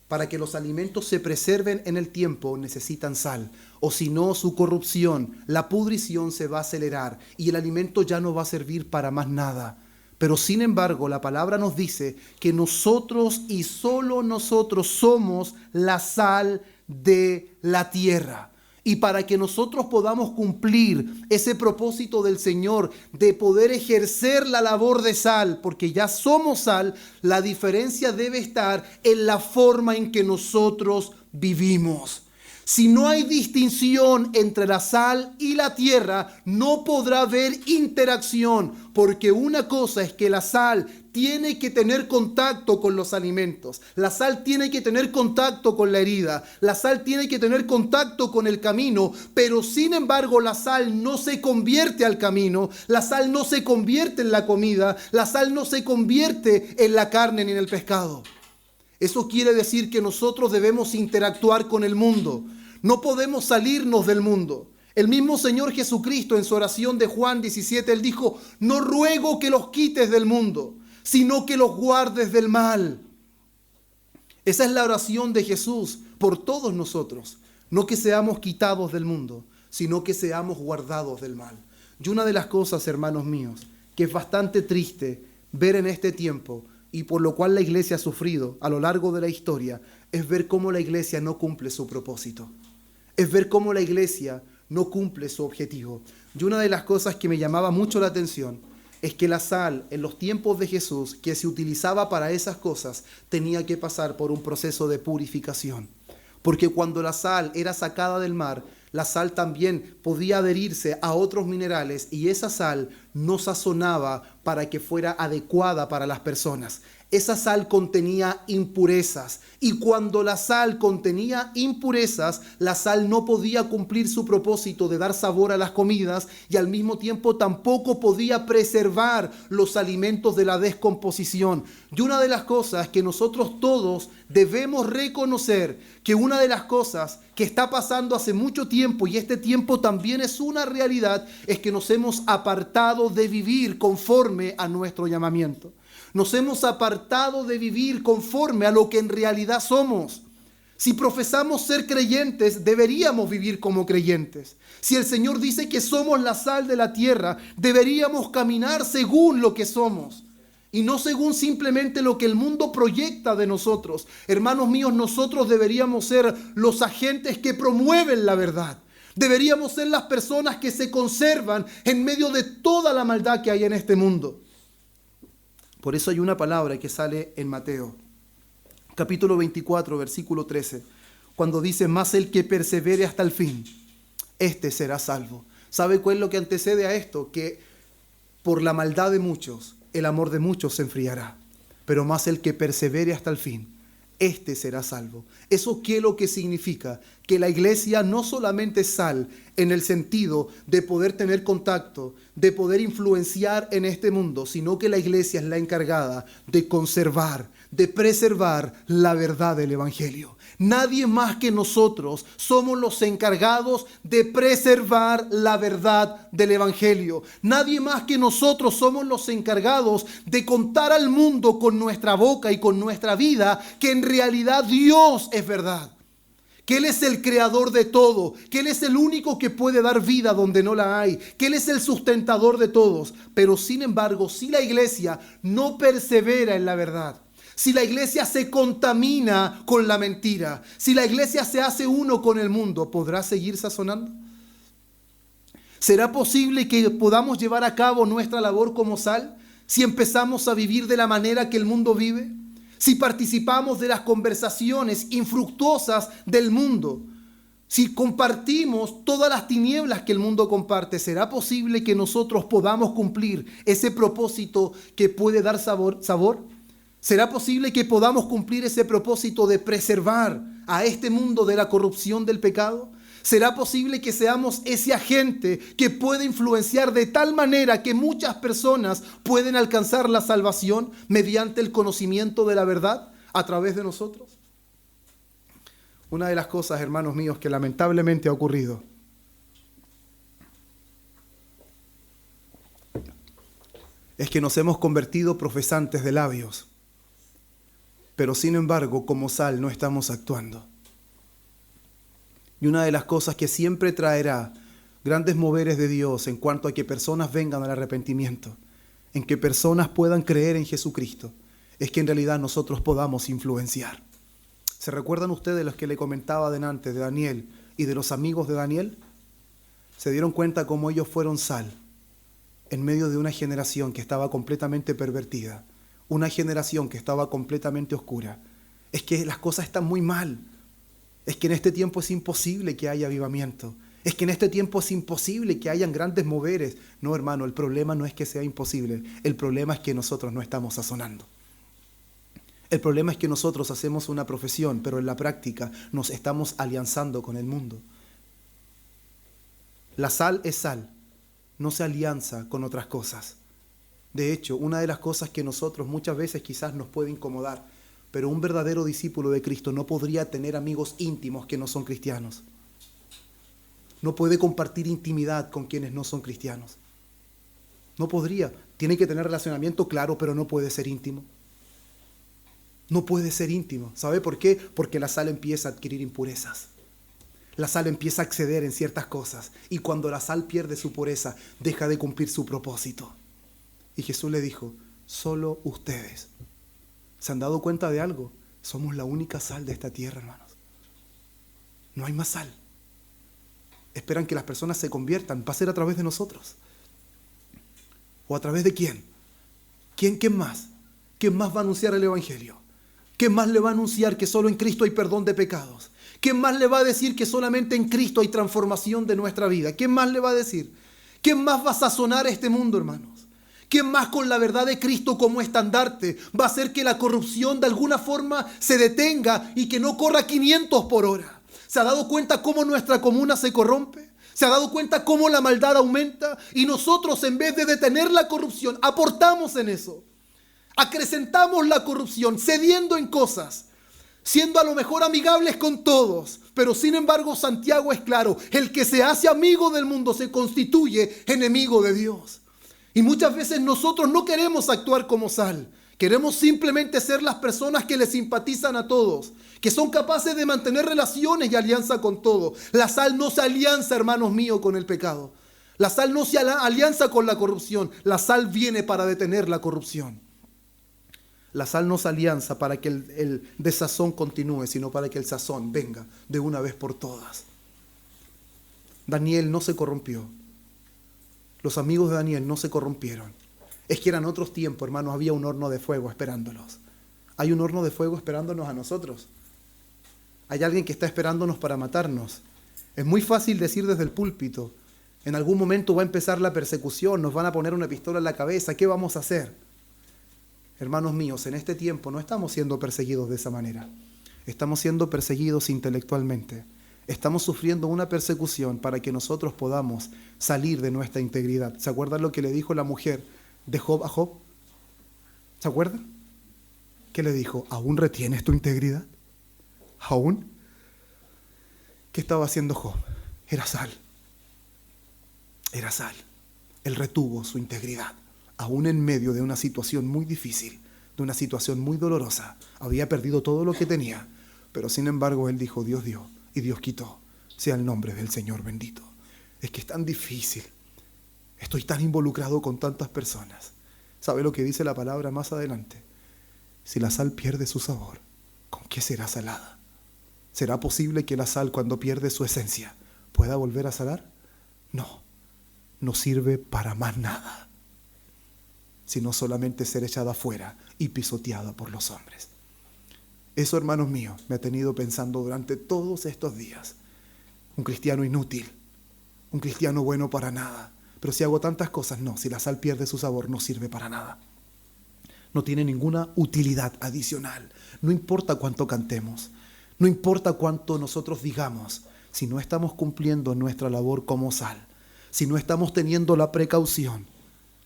Para que los alimentos se preserven en el tiempo necesitan sal. O si no, su corrupción, la pudrición se va a acelerar y el alimento ya no va a servir para más nada. Pero sin embargo, la palabra nos dice que nosotros y solo nosotros somos la sal de la tierra. Y para que nosotros podamos cumplir ese propósito del Señor de poder ejercer la labor de sal, porque ya somos sal, la diferencia debe estar en la forma en que nosotros vivimos. Si no hay distinción entre la sal y la tierra, no podrá haber interacción, porque una cosa es que la sal tiene que tener contacto con los alimentos, la sal tiene que tener contacto con la herida, la sal tiene que tener contacto con el camino, pero sin embargo la sal no se convierte al camino, la sal no se convierte en la comida, la sal no se convierte en la carne ni en el pescado. Eso quiere decir que nosotros debemos interactuar con el mundo. No podemos salirnos del mundo. El mismo Señor Jesucristo en su oración de Juan 17, Él dijo, no ruego que los quites del mundo, sino que los guardes del mal. Esa es la oración de Jesús por todos nosotros. No que seamos quitados del mundo, sino que seamos guardados del mal. Y una de las cosas, hermanos míos, que es bastante triste ver en este tiempo, y por lo cual la iglesia ha sufrido a lo largo de la historia, es ver cómo la iglesia no cumple su propósito. Es ver cómo la iglesia no cumple su objetivo. Y una de las cosas que me llamaba mucho la atención es que la sal en los tiempos de Jesús, que se utilizaba para esas cosas, tenía que pasar por un proceso de purificación. Porque cuando la sal era sacada del mar, la sal también podía adherirse a otros minerales y esa sal no sazonaba para que fuera adecuada para las personas. Esa sal contenía impurezas y cuando la sal contenía impurezas, la sal no podía cumplir su propósito de dar sabor a las comidas y al mismo tiempo tampoco podía preservar los alimentos de la descomposición. Y una de las cosas que nosotros todos debemos reconocer, que una de las cosas que está pasando hace mucho tiempo y este tiempo también es una realidad, es que nos hemos apartado de vivir conforme a nuestro llamamiento. Nos hemos apartado de vivir conforme a lo que en realidad somos. Si profesamos ser creyentes, deberíamos vivir como creyentes. Si el Señor dice que somos la sal de la tierra, deberíamos caminar según lo que somos. Y no según simplemente lo que el mundo proyecta de nosotros. Hermanos míos, nosotros deberíamos ser los agentes que promueven la verdad. Deberíamos ser las personas que se conservan en medio de toda la maldad que hay en este mundo. Por eso hay una palabra que sale en Mateo, capítulo 24, versículo 13, cuando dice, mas el que persevere hasta el fin, este será salvo. ¿Sabe cuál es lo que antecede a esto? Que por la maldad de muchos, el amor de muchos se enfriará. Pero más el que persevere hasta el fin, este será salvo. ¿Eso qué es lo que significa? Que la iglesia no solamente es sal en el sentido de poder tener contacto, de poder influenciar en este mundo, sino que la iglesia es la encargada de conservar, de preservar la verdad del evangelio. Nadie más que nosotros somos los encargados de preservar la verdad del evangelio. Nadie más que nosotros somos los encargados de contar al mundo con nuestra boca y con nuestra vida que en realidad Dios es verdad. que Él es el creador de todo, que Él es el único que puede dar vida donde no la hay, que Él es el sustentador de todos. Pero sin embargo, si la iglesia no persevera en la verdad, si la iglesia se contamina con la mentira, si la iglesia se hace uno con el mundo, ¿podrá seguir sazonando? ¿Será posible que podamos llevar a cabo nuestra labor como sal si empezamos a vivir de la manera que el mundo vive? Si participamos de las conversaciones infructuosas del mundo, si compartimos todas las tinieblas que el mundo comparte, ¿será posible que nosotros podamos cumplir ese propósito que puede dar sabor? ¿Será posible que podamos cumplir ese propósito de preservar a este mundo de la corrupción del pecado? ¿Será posible que seamos ese agente que puede influenciar de tal manera que muchas personas pueden alcanzar la salvación mediante el conocimiento de la verdad a través de nosotros? Una de las cosas, hermanos míos, que lamentablemente ha ocurrido es que nos hemos convertido profesantes de labios, pero sin embargo, como sal, no estamos actuando. Y una de las cosas que siempre traerá grandes moveres de Dios en cuanto a que personas vengan al arrepentimiento, en que personas puedan creer en Jesucristo, es que en realidad nosotros podamos influenciar. ¿Se recuerdan ustedes los que le comentaba delante de Daniel y de los amigos de Daniel? Se dieron cuenta cómo ellos fueron sal en medio de una generación que estaba completamente pervertida, una generación que estaba completamente oscura. Es que las cosas están muy mal. Es que en este tiempo es imposible que haya avivamiento. Es que en este tiempo es imposible que hayan grandes moveres. No, hermano, el problema no es que sea imposible. El problema es que nosotros no estamos sazonando. El problema es que nosotros hacemos una profesión, pero en la práctica nos estamos alianzando con el mundo. La sal es sal, no se alianza con otras cosas. De hecho, una de las cosas que nosotros muchas veces quizás nos puede incomodar, pero un verdadero discípulo de Cristo no podría tener amigos íntimos que no son cristianos. No puede compartir intimidad con quienes no son cristianos. No podría. Tiene que tener relacionamiento, claro, pero no puede ser íntimo. No puede ser íntimo. ¿Sabe por qué? Porque la sal empieza a adquirir impurezas. La sal empieza a acceder en ciertas cosas. Y cuando la sal pierde su pureza, deja de cumplir su propósito. Y Jesús le dijo, solo ustedes ¿se han dado cuenta de algo? Somos la única sal de esta tierra, hermanos. No hay más sal. Esperan que las personas se conviertan. ¿Va a ser a través de nosotros? ¿O a través de quién? ¿Quién más? ¿Quién más va a anunciar el Evangelio? ¿Quién más le va a anunciar que solo en Cristo hay perdón de pecados? ¿Quién más le va a decir que solamente en Cristo hay transformación de nuestra vida? ¿Quién más le va a decir? ¿Quién más va a sazonar este mundo, hermanos? ¿Quién más con la verdad de Cristo como estandarte va a hacer que la corrupción de alguna forma se detenga y que no corra 500 por hora? ¿Se ha dado cuenta cómo nuestra comuna se corrompe? ¿Se ha dado cuenta cómo la maldad aumenta? Y nosotros, en vez de detener la corrupción, aportamos en eso. Acrecentamos la corrupción, cediendo en cosas, siendo a lo mejor amigables con todos. Pero sin embargo, Santiago es claro, el que se hace amigo del mundo se constituye enemigo de Dios. Y muchas veces nosotros no queremos actuar como sal. Queremos simplemente ser las personas que le simpatizan a todos, que son capaces de mantener relaciones y alianza con todo. La sal no se alianza, hermanos míos, con el pecado. La sal no se alianza con la corrupción. La sal viene para detener la corrupción. La sal no se alianza para que el desazón continúe, sino para que el sazón venga de una vez por todas. Daniel no se corrompió. Los amigos de Daniel no se corrompieron. Es que eran otros tiempos, hermanos, había un horno de fuego esperándolos. Hay un horno de fuego esperándonos a nosotros. Hay alguien que está esperándonos para matarnos. Es muy fácil decir desde el púlpito, en algún momento va a empezar la persecución, nos van a poner una pistola en la cabeza, ¿qué vamos a hacer? Hermanos míos, en este tiempo no estamos siendo perseguidos de esa manera. Estamos siendo perseguidos intelectualmente. Estamos sufriendo una persecución para que nosotros podamos salir de nuestra integridad. ¿Se acuerdan lo que le dijo la mujer de Job a Job? ¿Se acuerdan? ¿Qué le dijo? ¿Aún retienes tu integridad? ¿Aún? ¿Qué estaba haciendo Job? Era sal. Era sal. Él retuvo su integridad. Aún en medio de una situación muy difícil, de una situación muy dolorosa. Había perdido todo lo que tenía. Pero sin embargo, él dijo, Dios dio.
y Dios quitó. Sea el nombre del Señor bendito. Es que es tan difícil. Estoy tan involucrado con tantas personas. ¿Sabe lo que dice la palabra más adelante? Si la sal pierde su sabor, ¿con qué será salada? ¿Será posible que la sal, cuando pierde su esencia, pueda volver a salar? No, no sirve para más nada, sino solamente ser echada afuera y pisoteada por los hombres. Eso, hermanos míos, me ha tenido pensando durante todos estos días. Un cristiano inútil, un cristiano bueno para nada. Pero si hago tantas cosas, no, si la sal pierde su sabor, no sirve para nada. No tiene ninguna utilidad adicional. No importa cuánto cantemos, no importa cuánto nosotros digamos, si no estamos cumpliendo nuestra labor como sal, si no estamos teniendo la precaución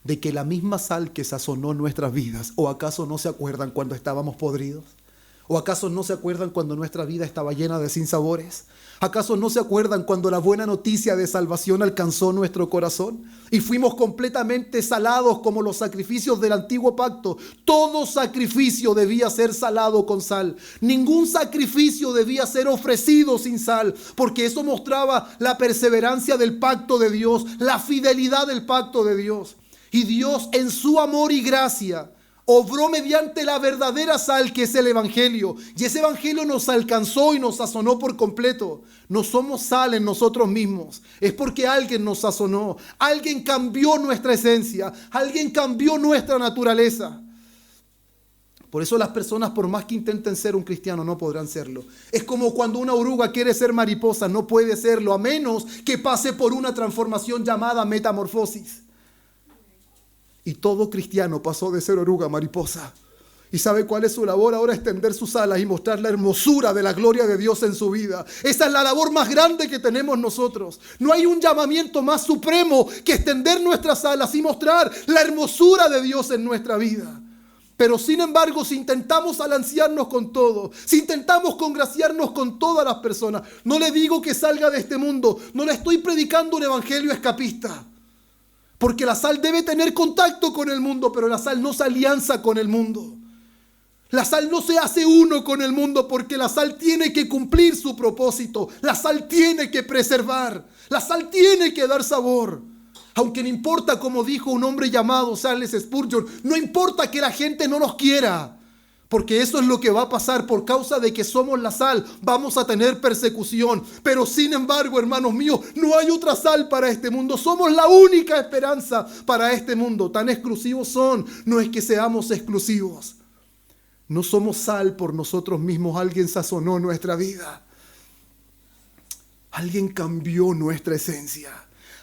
de que la misma sal que sazonó nuestras vidas, ¿o acaso no se acuerdan cuando estábamos podridos? ¿O acaso no se acuerdan cuando nuestra vida estaba llena de sinsabores? ¿Acaso no se acuerdan cuando la buena noticia de salvación alcanzó nuestro corazón? Y fuimos completamente salados como los sacrificios del antiguo pacto. Todo sacrificio debía ser salado con sal. Ningún sacrificio debía ser ofrecido sin sal, porque eso mostraba la perseverancia del pacto de Dios, la fidelidad del pacto de Dios. Y Dios, en su amor y gracia, obró mediante la verdadera sal, que es el Evangelio. Y ese Evangelio nos alcanzó y nos sazonó por completo. No somos sal en nosotros mismos. Es porque alguien nos sazonó. Alguien cambió nuestra esencia. Alguien cambió nuestra naturaleza. Por eso las personas, por más que intenten ser un cristiano, no podrán serlo. Es como cuando una oruga quiere ser mariposa. No puede serlo, a menos que pase por una transformación llamada metamorfosis. Y todo cristiano pasó de ser oruga a mariposa. ¿Y sabe cuál es su labor ahora? Extender sus alas y mostrar la hermosura de la gloria de Dios en su vida. Esa es la labor más grande que tenemos nosotros. No hay un llamamiento más supremo que extender nuestras alas y mostrar la hermosura de Dios en nuestra vida. Pero sin embargo, si intentamos alancearnos con todo, si intentamos congraciarnos con todas las personas, no le digo que salga de este mundo, no le estoy predicando un evangelio escapista. Porque la sal debe tener contacto con el mundo, pero la sal no se alianza con el mundo. La sal no se hace uno con el mundo, porque la sal tiene que cumplir su propósito. La sal tiene que preservar. La sal tiene que dar sabor. Aunque no importa, como dijo un hombre llamado Charles Spurgeon, no importa que la gente no nos quiera. Porque eso es lo que va a pasar por causa de que somos la sal. Vamos a tener persecución. Pero sin embargo, hermanos míos, no hay otra sal para este mundo. Somos la única esperanza para este mundo. Tan exclusivos son. No es que seamos exclusivos. No somos sal por nosotros mismos. Alguien sazonó nuestra vida. Alguien cambió nuestra esencia.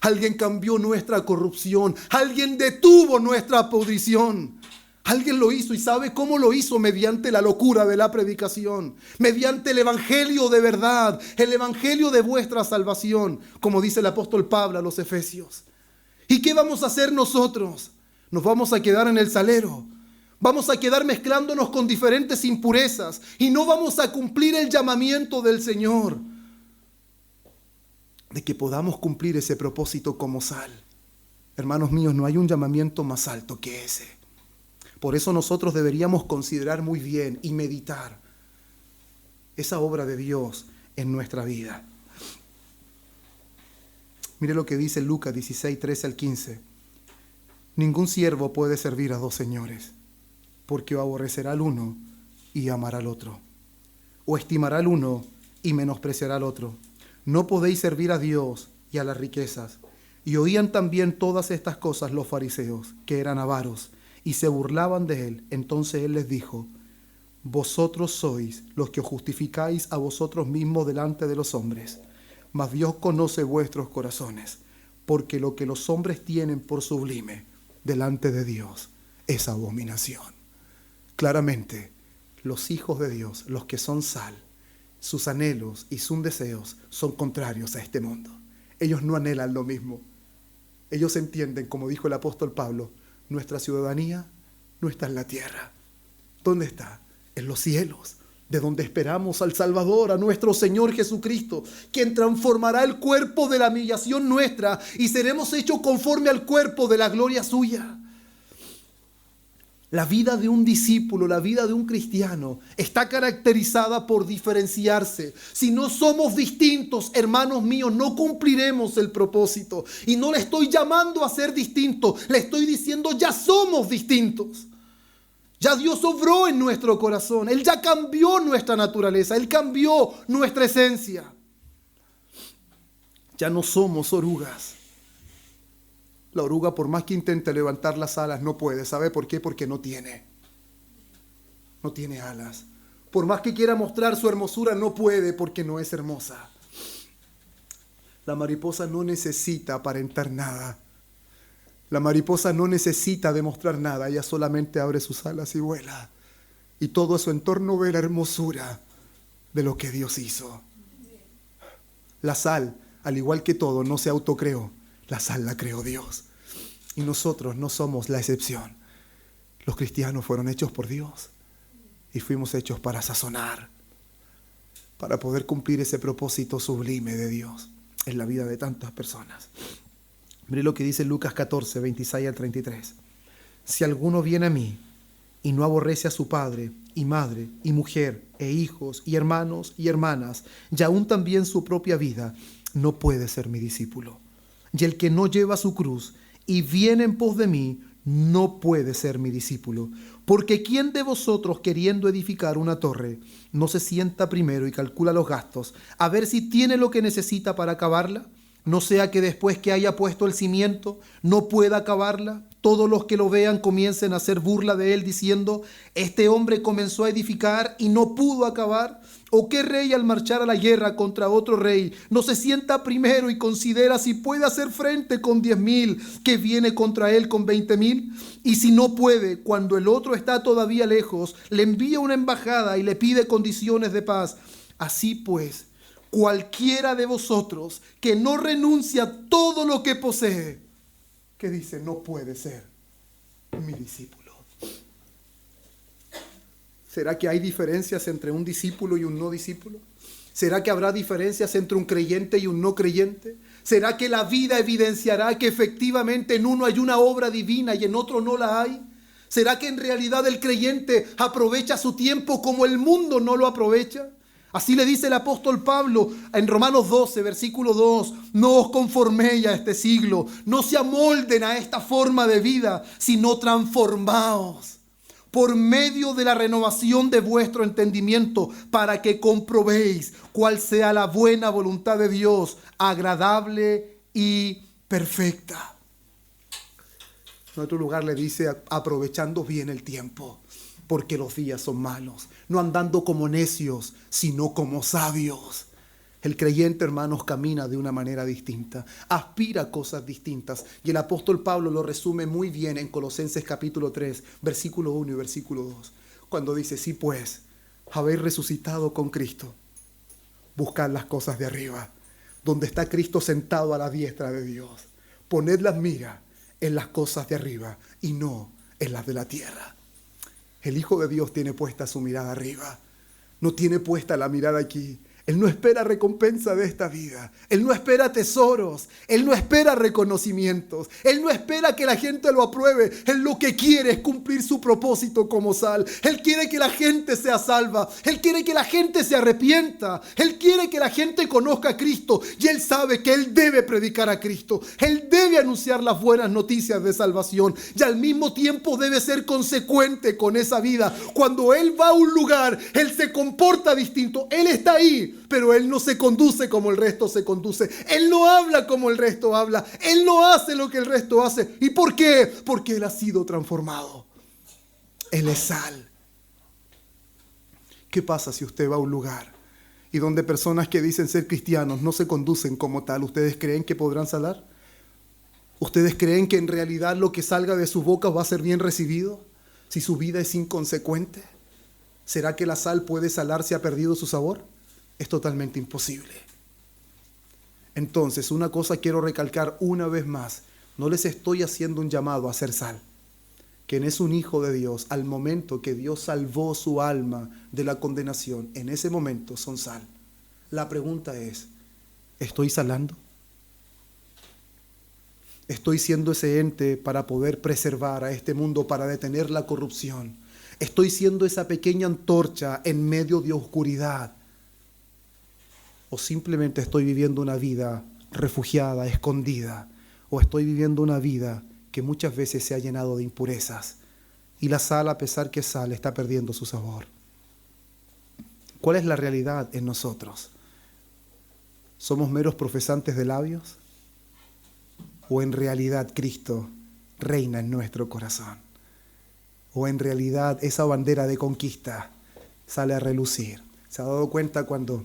Alguien cambió nuestra corrupción. Alguien detuvo nuestra pudrición. Alguien lo hizo, y ¿sabe cómo lo hizo? Mediante la locura de la predicación, mediante el evangelio de verdad, el evangelio de vuestra salvación, como dice el apóstol Pablo a los Efesios. ¿Y qué vamos a hacer nosotros? Nos vamos a quedar en el salero, vamos a quedar mezclándonos con diferentes impurezas y no vamos a cumplir el llamamiento del Señor de que podamos cumplir ese propósito como sal. Hermanos míos, no hay un llamamiento más alto que ese. Por eso nosotros deberíamos considerar muy bien y meditar esa obra de Dios en nuestra vida. Mire lo que dice Lucas 16, 13 al 15. Ningún siervo puede servir a dos señores, porque o aborrecerá al uno y amará al otro, o estimará al uno y menospreciará al otro. No podéis servir a Dios y a las riquezas. Y oían también todas estas cosas los fariseos, que eran avaros, y se burlaban de él. Entonces él les dijo: vosotros sois los que os justificáis a vosotros mismos delante de los hombres, mas Dios conoce vuestros corazones, porque lo que los hombres tienen por sublime delante de Dios es abominación. Claramente, los hijos de Dios, los que son sal, sus anhelos y sus deseos son contrarios a este mundo. Ellos no anhelan lo mismo. Ellos entienden, como dijo el apóstol Pablo, nuestra ciudadanía no está en la tierra. ¿Dónde está? En los cielos, de donde esperamos al Salvador, a nuestro Señor Jesucristo, quien transformará el cuerpo de la humillación nuestra y seremos hechos conforme al cuerpo de la gloria suya. La vida de un discípulo, la vida de un cristiano, está caracterizada por diferenciarse. Si no somos distintos, hermanos míos, no cumpliremos el propósito. Y no le estoy llamando a ser distintos, le estoy diciendo ya somos distintos. Ya Dios obró en nuestro corazón, Él ya cambió nuestra naturaleza, Él cambió nuestra esencia. Ya no somos orugas. La oruga, por más que intente levantar las alas, no puede. ¿Sabe por qué? Porque no tiene alas. Por más que quiera mostrar su hermosura, no puede porque no es hermosa. La mariposa no necesita aparentar nada. La mariposa no necesita demostrar nada. Ella solamente abre sus alas y vuela. Y todo su entorno ve la hermosura de lo que Dios hizo. La sal, al igual que todo, no se autocreó. La sal la creó Dios. Y nosotros no somos la excepción. Los cristianos fueron hechos por Dios. Y fuimos hechos para sazonar. Para poder cumplir ese propósito sublime de Dios en la vida de tantas personas. Mire lo que dice Lucas 14, 26 al 33. Si alguno viene a mí y no aborrece a su padre y madre y mujer e hijos y hermanos y hermanas, y aún también su propia vida, no puede ser mi discípulo. Y el que no lleva su cruz y viene en pos de mí, no puede ser mi discípulo. Porque ¿quién de vosotros, queriendo edificar una torre, no se sienta primero y calcula los gastos, a ver si tiene lo que necesita para acabarla? No sea que después que haya puesto el cimiento, no pueda acabarla. Todos los que lo vean comiencen a hacer burla de él, diciendo: este hombre comenzó a edificar y no pudo acabar. ¿O qué rey, al marchar a la guerra contra otro rey, no se sienta primero y considera si puede hacer frente con 10,000 que viene contra él con 20,000? Y si no puede, cuando el otro está todavía lejos, le envía una embajada y le pide condiciones de paz. Así pues, cualquiera de vosotros que no renuncia a todo lo que posee, que dice, no puede ser mi discípulo. ¿Será que hay diferencias entre un discípulo y un no discípulo? ¿Será que habrá diferencias entre un creyente y un no creyente? ¿Será que la vida evidenciará que efectivamente en uno hay una obra divina y en otro no la hay? ¿Será que en realidad el creyente aprovecha su tiempo como el mundo no lo aprovecha? Así le dice el apóstol Pablo en Romanos 12, versículo 2. No os conforméis a este siglo, no se amolden a esta forma de vida, sino transformaos por medio de la renovación de vuestro entendimiento, para que comprobéis cuál sea la buena voluntad de Dios, agradable y perfecta. En otro lugar le dice, aprovechando bien el tiempo, porque los días son malos, no andando como necios, sino como sabios. El creyente, hermanos, camina de una manera distinta, aspira a cosas distintas. Y el apóstol Pablo lo resume muy bien en Colosenses capítulo 3, versículo 1 y versículo 2. Cuando dice, sí pues, habéis resucitado con Cristo, buscad las cosas de arriba, donde está Cristo sentado a la diestra de Dios. Poned las miras en las cosas de arriba y no en las de la tierra. El Hijo de Dios tiene puesta su mirada arriba, no tiene puesta la mirada aquí. Él no espera recompensa de esta vida. Él no espera tesoros. Él no espera reconocimientos. Él no espera que la gente lo apruebe. Él lo que quiere es cumplir su propósito como sal. Él quiere que la gente sea salva. Él quiere que la gente se arrepienta. Él quiere que la gente conozca a Cristo. Y Él sabe que Él debe predicar a Cristo. Él debe anunciar las buenas noticias de salvación. Y al mismo tiempo debe ser consecuente con esa vida. Cuando Él va a un lugar, Él se comporta distinto. Él está ahí, pero Él no se conduce como el resto se conduce. Él no habla como el resto habla. Él no hace lo que el resto hace. ¿Y por qué? Porque Él ha sido transformado. Él es sal. ¿Qué pasa si usted va a un lugar y donde personas que dicen ser cristianos no se conducen como tal? ¿Ustedes creen que podrán salar? ¿Ustedes creen que en realidad lo que salga de su boca va a ser bien recibido? Si su vida es inconsecuente, ¿será que la sal puede salar si ha perdido su sabor? Es totalmente imposible. Entonces, una cosa quiero recalcar una vez más. No les estoy haciendo un llamado a ser sal. Quien es un hijo de Dios, al momento que Dios salvó su alma de la condenación, en ese momento son sal. La pregunta es, ¿estoy salando? Estoy siendo ese ente para poder preservar a este mundo, para detener la corrupción. Estoy siendo esa pequeña antorcha en medio de oscuridad. O simplemente estoy viviendo una vida refugiada, escondida. O estoy viviendo una vida que muchas veces se ha llenado de impurezas. Y la sal, a pesar que es sal, está perdiendo su sabor. ¿Cuál es la realidad en nosotros? ¿Somos meros profesantes de labios? ¿O en realidad Cristo reina en nuestro corazón? ¿O en realidad esa bandera de conquista sale a relucir? ¿Se ha dado cuenta cuando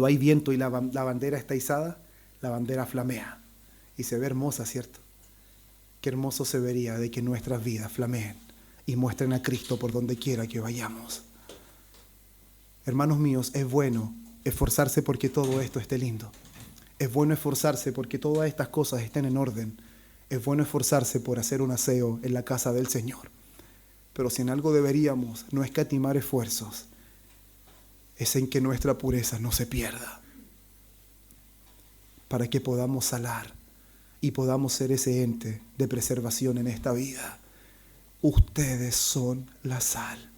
hay viento y la bandera está izada? La bandera flamea y se ve hermosa, ¿cierto? Qué hermoso se vería de que nuestras vidas flameen y muestren a Cristo por donde quiera que vayamos. Hermanos míos, es bueno esforzarse porque todo esto esté lindo. Es bueno esforzarse porque todas estas cosas estén en orden. Es bueno esforzarse por hacer un aseo en la casa del Señor. Pero si en algo deberíamos no escatimar esfuerzos, es en que nuestra pureza no se pierda, para que podamos salar y podamos ser ese ente de preservación en esta vida. Ustedes son la sal.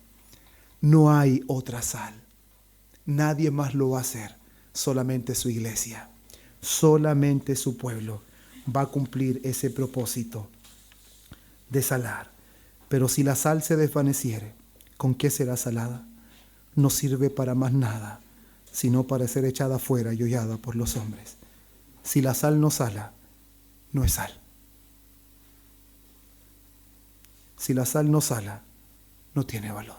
No hay otra sal. Nadie más lo va a hacer, solamente su iglesia. Solamente su pueblo va a cumplir ese propósito de salar. Pero si la sal se desvaneciere, ¿con qué será salada? No sirve para más nada, sino para ser echada fuera y hollada por los hombres. Si la sal no sala, no es sal. Si la sal no sala, no tiene valor.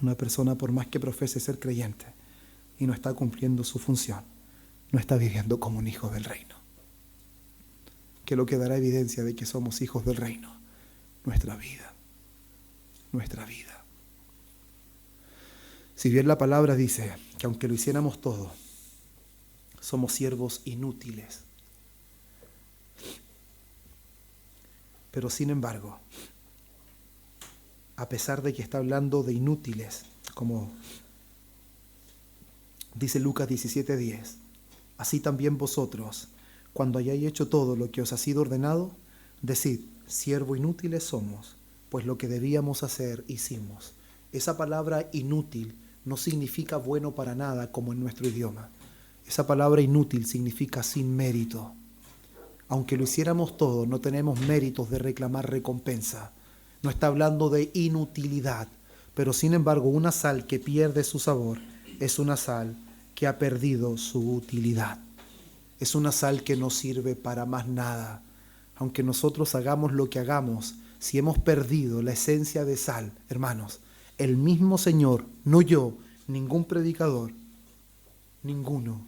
Una persona, por más que profese ser creyente y no está cumpliendo su función, no está viviendo como un hijo del reino. ¿Qué es lo que dará evidencia de que somos hijos del reino? Nuestra vida. Nuestra vida. Si bien la palabra dice que aunque lo hiciéramos todo, somos siervos inútiles. Pero sin embargo, a pesar de que está hablando de inútiles, como dice Lucas 17:10, así también vosotros, cuando hayáis hecho todo lo que os ha sido ordenado, decid, siervo inútiles somos, pues lo que debíamos hacer hicimos. Esa palabra inútil no significa bueno para nada como en nuestro idioma. Esa palabra inútil significa sin mérito. Aunque lo hiciéramos todo, no tenemos méritos de reclamar recompensa. No está hablando de inutilidad, pero sin embargo una sal que pierde su sabor es una sal que ha perdido su utilidad. Es una sal que no sirve para más nada. Aunque nosotros hagamos lo que hagamos, si hemos perdido la esencia de sal, hermanos, el mismo Señor, no yo, ningún predicador, ninguno,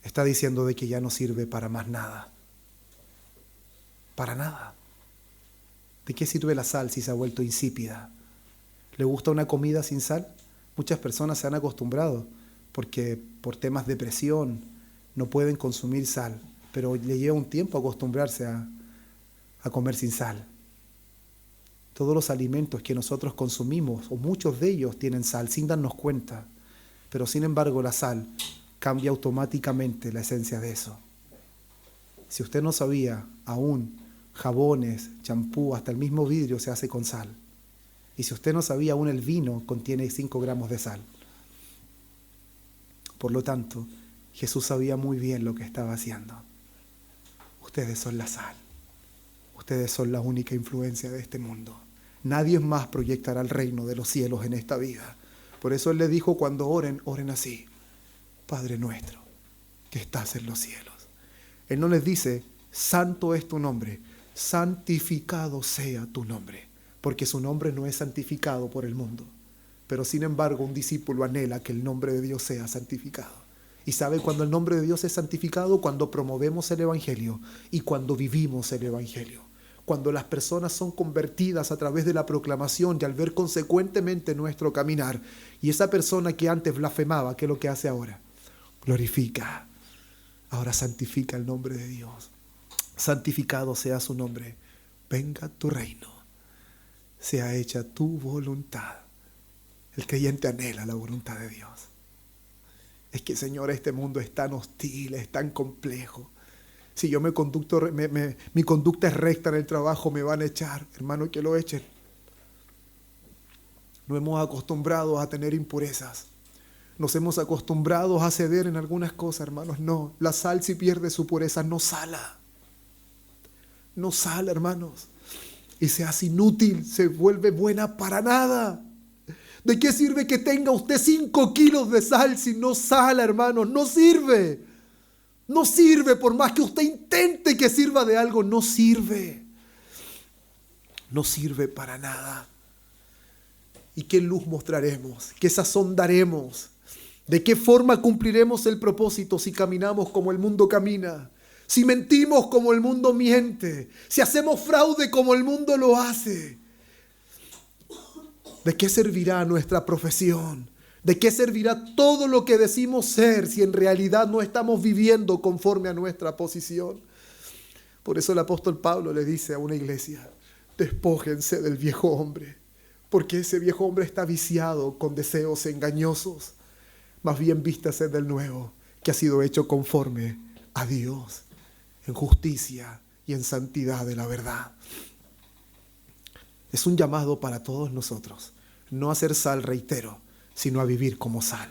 está diciendo de que ya no sirve para más nada. Para nada. ¿De qué sirve la sal si se ha vuelto insípida? ¿Le gusta una comida sin sal? Muchas personas se han acostumbrado porque por temas de presión no pueden consumir sal, pero le lleva un tiempo acostumbrarse a comer sin sal. Todos los alimentos que nosotros consumimos, o muchos de ellos, tienen sal sin darnos cuenta, pero sin embargo la sal cambia automáticamente la esencia de eso. Si usted no sabía, aún jabones, champú, hasta el mismo vidrio se hace con sal. Y si usted no sabía, aún el vino contiene 5 gramos de sal. Por lo tanto, Jesús sabía muy bien lo que estaba haciendo. Ustedes son la sal. Ustedes son la única influencia de este mundo. Nadie más proyectará el reino de los cielos en esta vida. Por eso Él le dijo, cuando oren, oren así. Padre nuestro, que estás en los cielos. Él no les dice, santo es tu nombre, santificado sea tu nombre, porque su nombre no es santificado por el mundo. Pero sin embargo, un discípulo anhela que el nombre de Dios sea santificado. ¿Y sabe cuándo el nombre de Dios es santificado? Cuando promovemos el Evangelio y cuando vivimos el Evangelio. Cuando las personas son convertidas a través de la proclamación y al ver consecuentemente nuestro caminar. Y esa persona que antes blasfemaba, ¿qué es lo que hace ahora? Glorifica. Ahora santifica el nombre de Dios. Santificado sea su nombre. Venga tu reino. Sea hecha tu voluntad. El creyente anhela la voluntad de Dios. Es que, Señor, este mundo es tan hostil, es tan complejo. Si yo mi conducta es recta en el trabajo, me van a echar. Hermano, que lo echen. Nos hemos acostumbrado a tener impurezas. Nos hemos acostumbrado a ceder en algunas cosas, hermanos. No, la sal, si pierde su pureza, no sala. No sala, hermanos. Y se hace inútil, se vuelve buena para nada. ¿De qué sirve que tenga usted 5 kilos de sal si no sala, hermanos? No sirve. No sirve, por más que usted intente que sirva de algo, no sirve. No sirve para nada. ¿Y qué luz mostraremos? ¿Qué sazón daremos? ¿De qué forma cumpliremos el propósito si caminamos como el mundo camina? Si mentimos como el mundo miente. Si hacemos fraude como el mundo lo hace. ¿De qué servirá nuestra profesión? ¿De qué servirá todo lo que decimos ser si en realidad no estamos viviendo conforme a nuestra posición? Por eso el apóstol Pablo le dice a una iglesia: despójense del viejo hombre, porque ese viejo hombre está viciado con deseos engañosos. Más bien vístase del nuevo, que ha sido hecho conforme a Dios, en justicia y en santidad de la verdad. Es un llamado para todos nosotros, no a ser sal, reitero, sino a vivir como sal,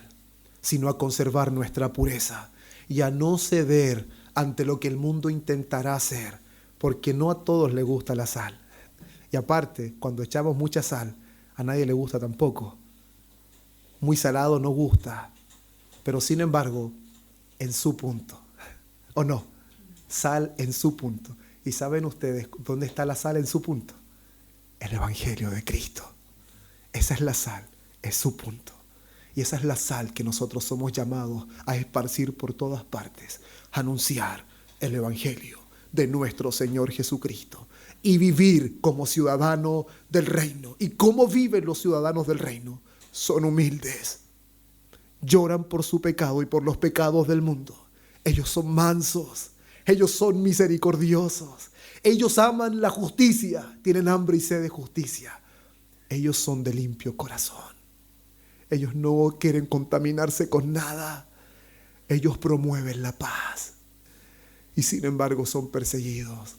sino a conservar nuestra pureza y a no ceder ante lo que el mundo intentará hacer, porque no a todos les gusta la sal. Y aparte, cuando echamos mucha sal, a nadie le gusta tampoco. Muy salado no gusta, pero sin embargo, en su punto. ¿O no? Sal en su punto. ¿Y saben ustedes dónde está la sal en su punto? El Evangelio de Cristo. Esa es la sal, es su punto. Y esa es la sal que nosotros somos llamados a esparcir por todas partes, a anunciar el Evangelio de nuestro Señor Jesucristo y vivir como ciudadano del reino. ¿Y cómo viven los ciudadanos del reino? Son humildes, lloran por su pecado y por los pecados del mundo. Ellos son mansos, ellos son misericordiosos, ellos aman la justicia, tienen hambre y sed de justicia. Ellos son de limpio corazón. Ellos no quieren contaminarse con nada. Ellos promueven la paz. Y sin embargo son perseguidos,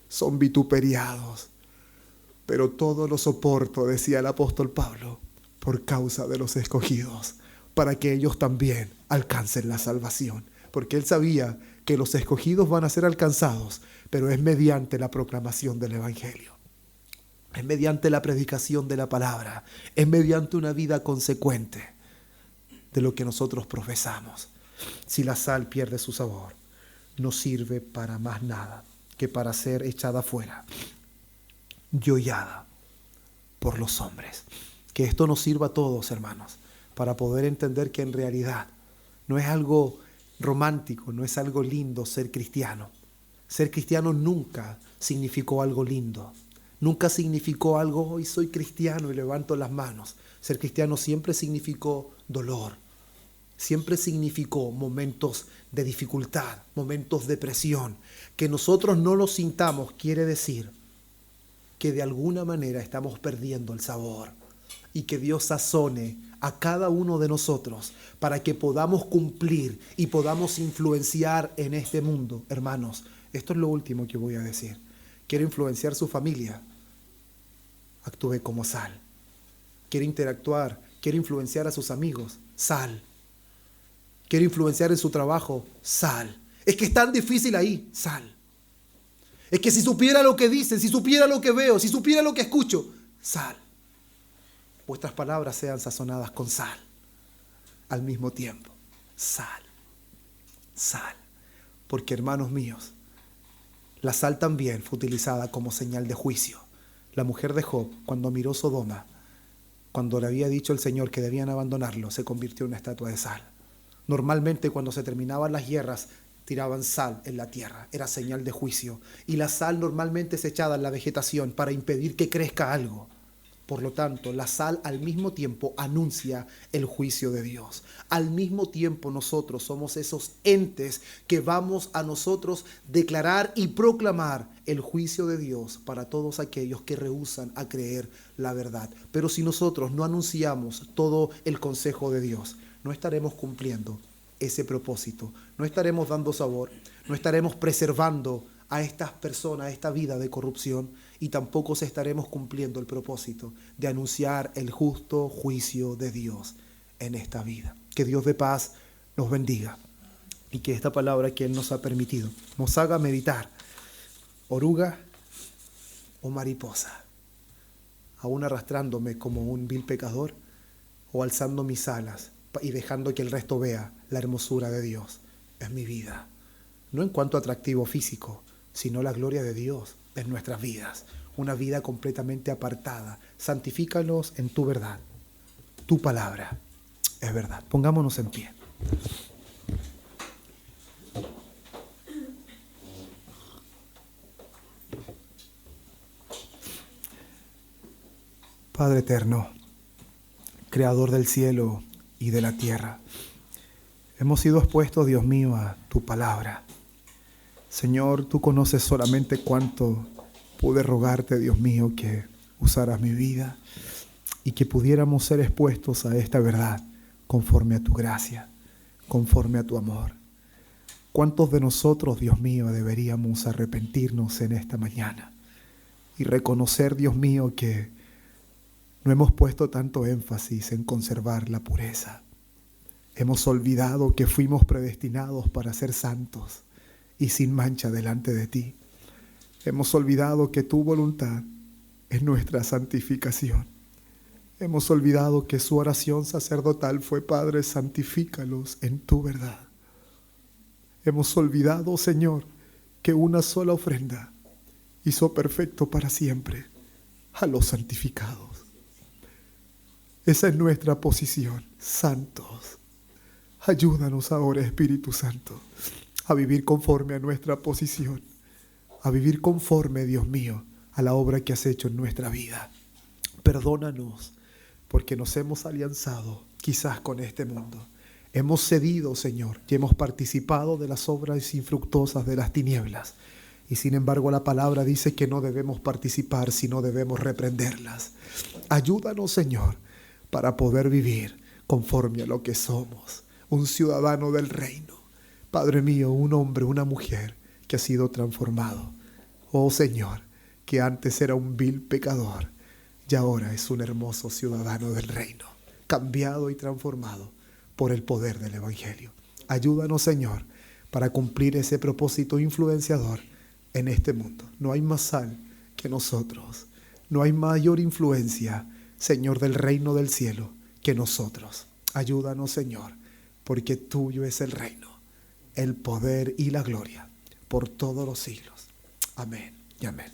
son vituperiados. Pero todo lo soporto, decía el apóstol Pablo, por causa de los escogidos, para que ellos también alcancen la salvación. Porque él sabía que los escogidos van a ser alcanzados, pero es mediante la proclamación del Evangelio. Es mediante la predicación de la palabra. Es mediante una vida consecuente de lo que nosotros profesamos. Si la sal pierde su sabor, no sirve para más nada que para ser echada fuera y hollada por los hombres. Que esto nos sirva a todos, hermanos, para poder entender que en realidad no es algo romántico, no es algo lindo ser cristiano. Ser cristiano nunca significó algo lindo. Nunca significó algo, hoy soy cristiano y levanto las manos. Ser cristiano siempre significó dolor. Siempre significó momentos de dificultad, momentos de presión. Que nosotros no los sintamos quiere decir que de alguna manera estamos perdiendo el sabor. Y que Dios sazone a cada uno de nosotros para que podamos cumplir y podamos influenciar en este mundo. Hermanos, esto es lo último que voy a decir. Quiere influenciar su familia, actúe como sal. Quiere interactuar, quiere influenciar a sus amigos, sal. Quiere influenciar en su trabajo, sal. Es que es tan difícil ahí, sal. Es que si supiera lo que dicen, si supiera lo que veo, si supiera lo que escucho, sal. Vuestras palabras sean sazonadas con sal. Al mismo tiempo, sal. Sal. Porque, hermanos míos, la sal también fue utilizada como señal de juicio. La mujer de Job, cuando miró Sodoma, cuando le había dicho el Señor que debían abandonarlo, se convirtió en una estatua de sal. Normalmente cuando se terminaban las guerras, tiraban sal en la tierra. Era señal de juicio. Y la sal normalmente es echada en la vegetación para impedir que crezca algo. Por lo tanto, la sal al mismo tiempo anuncia el juicio de Dios. Al mismo tiempo nosotros somos esos entes que vamos a nosotros declarar y proclamar el juicio de Dios para todos aquellos que rehúsan a creer la verdad. Pero si nosotros no anunciamos todo el consejo de Dios, no estaremos cumpliendo ese propósito. No estaremos dando sabor, no estaremos preservando a estas personas, a esta vida de corrupción, y tampoco estaremos cumpliendo el propósito de anunciar el justo juicio de Dios en esta vida. Que Dios de paz nos bendiga y que esta palabra que Él nos ha permitido nos haga meditar, oruga o mariposa, aún arrastrándome como un vil pecador o alzando mis alas y dejando que el resto vea la hermosura de Dios en mi vida. No en cuanto a atractivo físico, sino la gloria de Dios en nuestras vidas. Una vida completamente apartada. Santifícalos en tu verdad. Tu palabra es verdad. Pongámonos en pie. Padre eterno, Creador del cielo y de la tierra, hemos sido expuestos, Dios mío, a tu palabra. Señor, tú conoces solamente cuánto pude rogarte, Dios mío, que usaras mi vida y que pudiéramos ser expuestos a esta verdad conforme a tu gracia, conforme a tu amor. ¿Cuántos de nosotros, Dios mío, deberíamos arrepentirnos en esta mañana y reconocer, Dios mío, que no hemos puesto tanto énfasis en conservar la pureza? Hemos olvidado que fuimos predestinados para ser santos y sin mancha delante de ti. Hemos olvidado que tu voluntad es nuestra santificación. Hemos olvidado que su oración sacerdotal fue: Padre, santifícalos en tu verdad. Hemos olvidado, Señor, que una sola ofrenda hizo perfecto para siempre a los santificados. Esa es nuestra posición, santos. Ayúdanos ahora, Espíritu Santo, a vivir conforme a nuestra posición, a vivir conforme, Dios mío, a la obra que has hecho en nuestra vida. Perdónanos porque nos hemos alianzado quizás con este mundo. Hemos cedido, Señor, y hemos participado de las obras infructuosas de las tinieblas. Y sin embargo la palabra dice que no debemos participar, sino debemos reprenderlas. Ayúdanos, Señor, para poder vivir conforme a lo que somos, un ciudadano del reino. Padre mío, un hombre, una mujer que ha sido transformado. Oh Señor, que antes era un vil pecador y ahora es un hermoso ciudadano del reino, cambiado y transformado por el poder del Evangelio. Ayúdanos, Señor, para cumplir ese propósito influenciador en este mundo. No hay más sal que nosotros. No hay mayor influencia, Señor, del reino del cielo que nosotros. Ayúdanos, Señor, porque tuyo es el reino, el poder y la gloria por todos los siglos. Amén y amén.